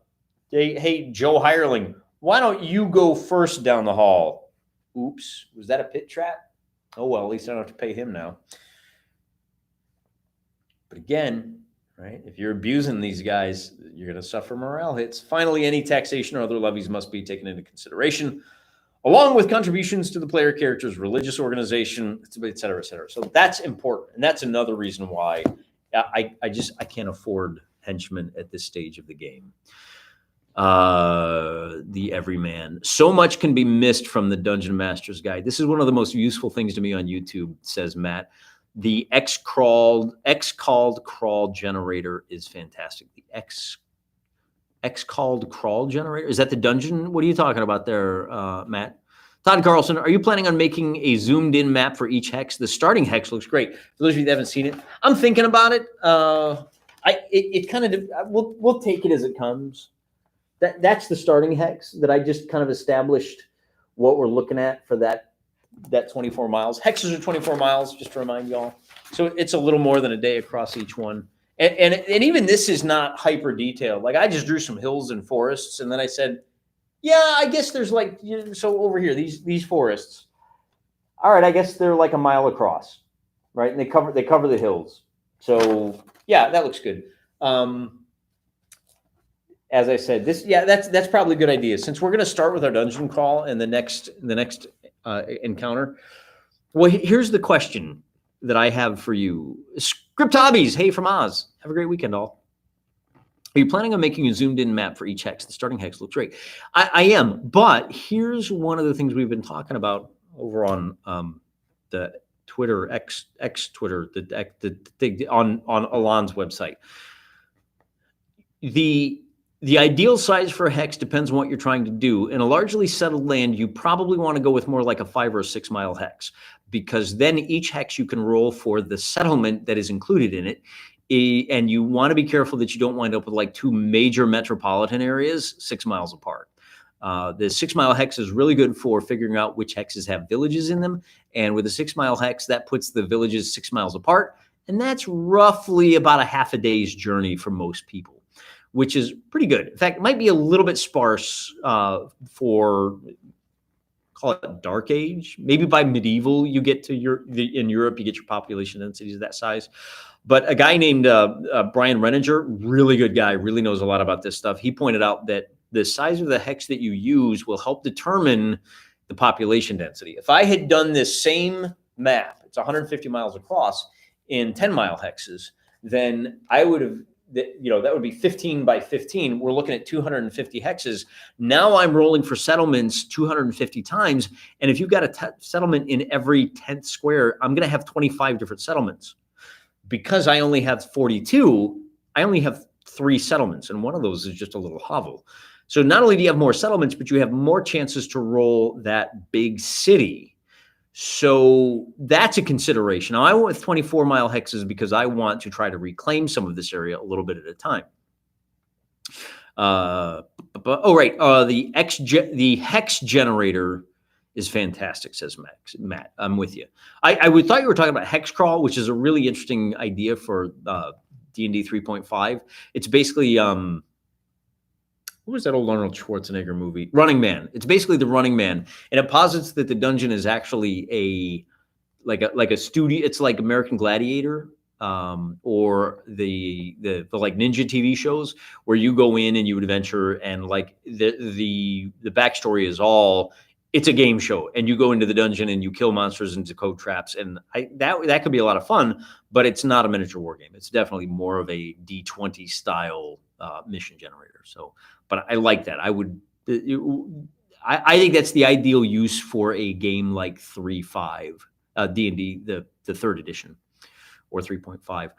Hireling, why don't you go first down the hall? Oops, was that a pit trap? Oh, well, at least I don't have to pay him now. But again, right, if you're abusing these guys, you're going to suffer morale hits. Finally, any taxation or other levies must be taken into consideration. along with contributions to the player character's religious organization, et cetera, et cetera. So that's important. And that's another reason why I can't afford henchmen at this stage of the game. The everyman. So much can be missed from the Dungeon Master's Guide. This is one of the most useful things to me on YouTube, says Matt. The X-called crawl generator is fantastic. The X-called crawl generator? Is that the dungeon? What are you talking about there, Matt? Todd Carlson, are you planning on making a zoomed in map for each hex? The starting hex looks great. For those of you that haven't seen it, I'm thinking about it. We'll take it as it comes. That's the starting hex that I just kind of established what we're looking at for that 24 miles. Hexes are 24 miles, just to remind y'all. So it's a little more than a day across each one. And even this is not hyper detailed. Like I just drew some hills and forests, and then I said, yeah, I guess there's like, so over here, these forests. All right, I guess they're like a mile across, right? And they cover the hills. So yeah, that looks good. As I said, that's probably a good idea. Since we're going to start with our dungeon crawl and the next encounter. Well, here's the question that I have for you. Script Hobbies, hey from Oz. Have a great weekend, all. Are you planning on making a zoomed in map for each hex? The starting hex looks great. I am, but here's one of the things we've been talking about over on the Twitter, X Twitter, on Alon's website. The ideal size for a hex depends on what you're trying to do. In a largely settled land, you probably want to go with more like a 5 or 6 mile hex, because then each hex you can roll for the settlement that is included in it. And you want to be careful that you don't wind up with like 2 major metropolitan areas 6 miles apart. The 6 mile hex is really good for figuring out which hexes have villages in them. And with a 6 mile hex, that puts the villages 6 miles apart. And that's roughly about a half a day's journey for most people, which is pretty good. In fact, it might be a little bit sparse for, call it Dark Age. Maybe by medieval, you get to in Europe, you get your population densities of that size. But a guy named Brian Renninger, really good guy, really knows a lot about this stuff. He pointed out that the size of the hex that you use will help determine the population density. If I had done this same map, it's 150 miles across, in 10-mile hexes, then I would have, that would be 15 by 15. We're looking at 250 hexes. Now I'm rolling for settlements 250 times. And if you've got a settlement in every 10th square, I'm going to have 25 different settlements. Because I only have 42, I only have 3 settlements. And one of those is just a little hovel. So not only do you have more settlements, but you have more chances to roll that big city. So that's a consideration. Now, I went with 24-mile hexes because I want to try to reclaim some of this area a little bit at a time. The hex generator is fantastic, says Matt. I'm with you. I thought you were talking about hex crawl, which is a really interesting idea for D&D 3.5. It's basically what was that old Arnold Schwarzenegger movie? Running Man. It's basically the Running Man, and it posits that the dungeon is actually a studio. It's like American Gladiator, or the like ninja TV shows where you go in and you adventure, and like the backstory is all, it's a game show, and you go into the dungeon and you kill monsters and decode traps, and that could be a lot of fun, but it's not a miniature war game. It's definitely more of a D20 style mission generator. So, but I like that. I think that's the ideal use for a game like 3.5, D&D, the 3rd edition, or 3.5.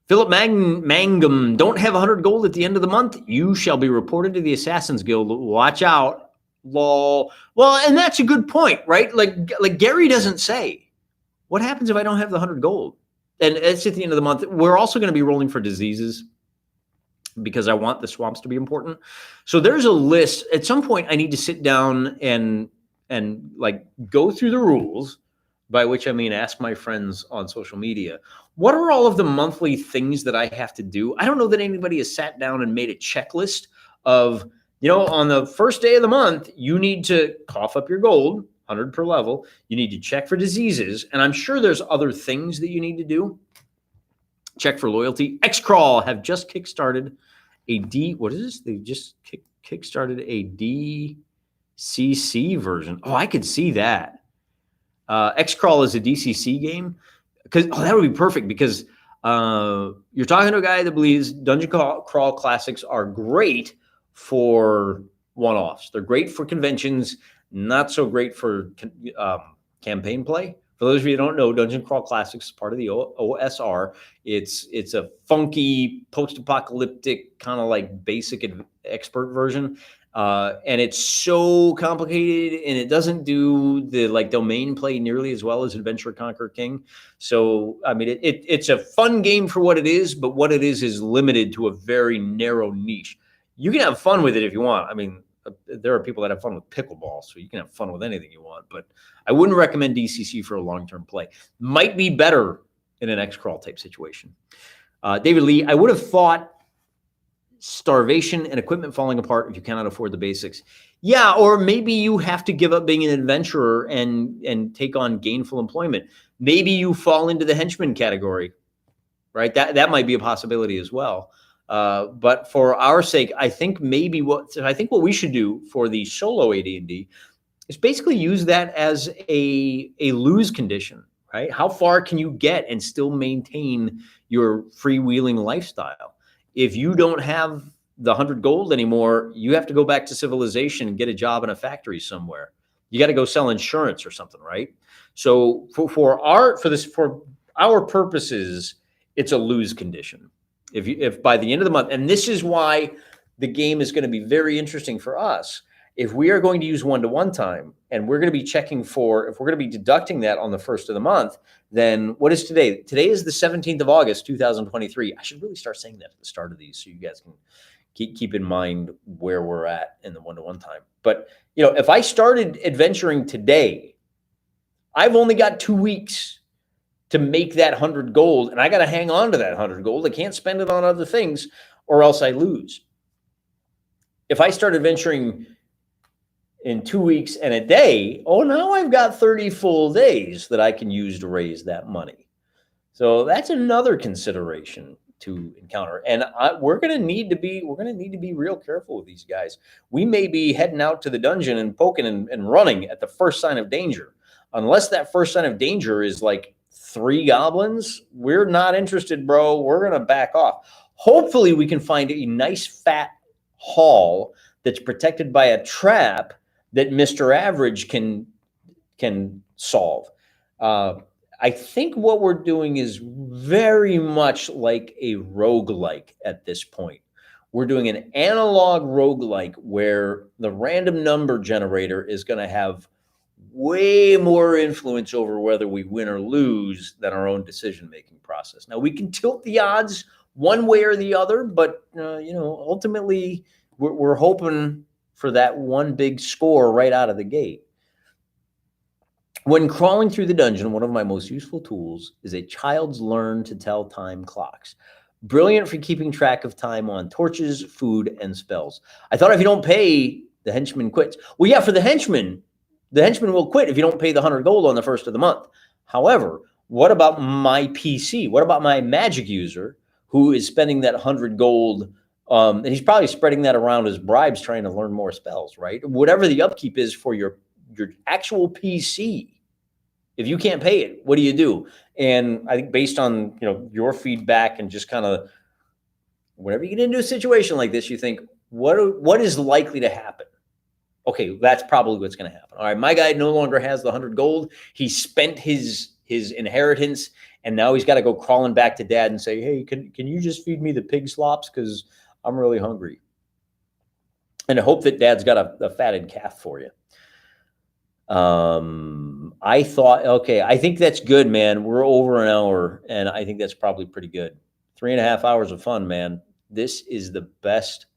Philip Mangum, don't have 100 gold at the end of the month. You shall be reported to the Assassin's Guild. Watch out. Lol. Well, and that's a good point, right? Like Gary doesn't say, what happens if I don't have the 100 gold? And it's at the end of the month. We're also going to be rolling for diseases, because I want the swamps to be important. So there's a list. At some point, I need to sit down and like go through the rules, by which I mean ask my friends on social media, what are all of the monthly things that I have to do? I don't know that anybody has sat down and made a checklist of, on the first day of the month, you need to cough up your gold, 100 per level. You need to check for diseases. And I'm sure there's other things that you need to do. Check for loyalty. X-Crawl have just kickstarted a D. What is this? They just kickstarted a D. CC version. Oh, I could see that. X-Crawl is a DCC game. Because that would be perfect because you're talking to a guy that believes Dungeon Crawl Classics are great for one-offs. They're great for conventions, not so great for campaign play. For those of you who don't know, Dungeon Crawl Classics is part of the OSR. It's a funky post-apocalyptic kind of like basic expert version. And it's so complicated, and it doesn't do the like domain play nearly as well as Adventure Conquer King. So, I mean, it's a fun game for what it is, but what it is limited to a very narrow niche. You can have fun with it if you want. I mean, there are people that have fun with pickleball, so you can have fun with anything you want. But I wouldn't recommend DCC for a long-term play. Might be better in an X-Crawl type situation. David Lee, I would have thought starvation and equipment falling apart if you cannot afford the basics. Yeah, or maybe you have to give up being an adventurer and take on gainful employment. Maybe you fall into the henchman category, right? That might be a possibility as well. But for our sake, I think what we should do for the solo AD&D is basically use that as a lose condition, right? How far can you get and still maintain your freewheeling lifestyle? If you don't have the 100 gold anymore, you have to go back to civilization and get a job in a factory somewhere. You got to go sell insurance or something, right? So for our purposes, it's a lose condition. If by the end of the month, and this is why the game is going to be very interesting for us. If we are going to use one-to-one time and we're going to be checking if we're going to be deducting that on the first of the month, then what is today? Today is the 17th of August, 2023. I should really start saying that at the start of these so you guys can keep in mind where we're at in the one-to-one time. But, if I started adventuring today, I've only got 2 weeks to make that 100 gold, and I got to hang on to that 100 gold. I can't spend it on other things or else I lose. If I start adventuring in 2 weeks and a day, now I've got 30 full days that I can use to raise that money. So that's another consideration to encounter. And we're going to need to be real careful with these guys. We may be heading out to the dungeon and poking and running at the first sign of danger. Unless that first sign of danger is like 3 goblins, we're not interested, bro. We're going to back off. Hopefully we can find a nice fat hall that's protected by a trap that Mr. Average can solve. I think what we're doing is very much like a roguelike at this point. We're doing an analog roguelike where the random number generator is going to have way more influence over whether we win or lose than our own decision-making process. Now, we can tilt the odds one way or the other, but ultimately we're hoping for that one big score right out of the gate. When crawling through the dungeon, one of my most useful tools is a child's learn to tell time clocks. Brilliant for keeping track of time on torches, food, and spells. I thought if you don't pay, the henchman quits. Well, yeah, for the henchman will quit if you don't pay the 100 gold on the first of the month. However, what about my PC? What about my magic user who is spending that 100 gold? And he's probably spreading that around as bribes, trying to learn more spells, right? Whatever the upkeep is for your actual PC. If you can't pay it, what do you do? And I think based on your feedback and just kind of whenever you get into a situation like this, you think, what is likely to happen? Okay, that's probably what's going to happen. All right, my guy no longer has the 100 gold. He spent his inheritance, and now he's got to go crawling back to dad and say, hey, can you just feed me the pig slops because I'm really hungry? And I hope that dad's got a fatted calf for you. I thought, okay, I think that's good, man. We're over an hour, and I think that's probably pretty good. 3.5 hours of fun, man. This is the best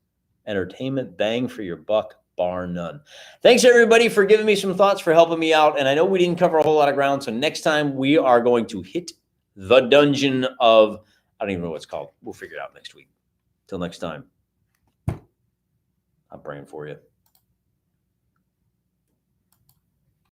entertainment bang for your buck, bar none. Thanks, everybody, for giving me some thoughts, for helping me out. And I know we didn't cover a whole lot of ground, so next time we are going to hit the dungeon of, I don't even know what it's called. We'll figure it out next week. Till next time, I'm praying for you.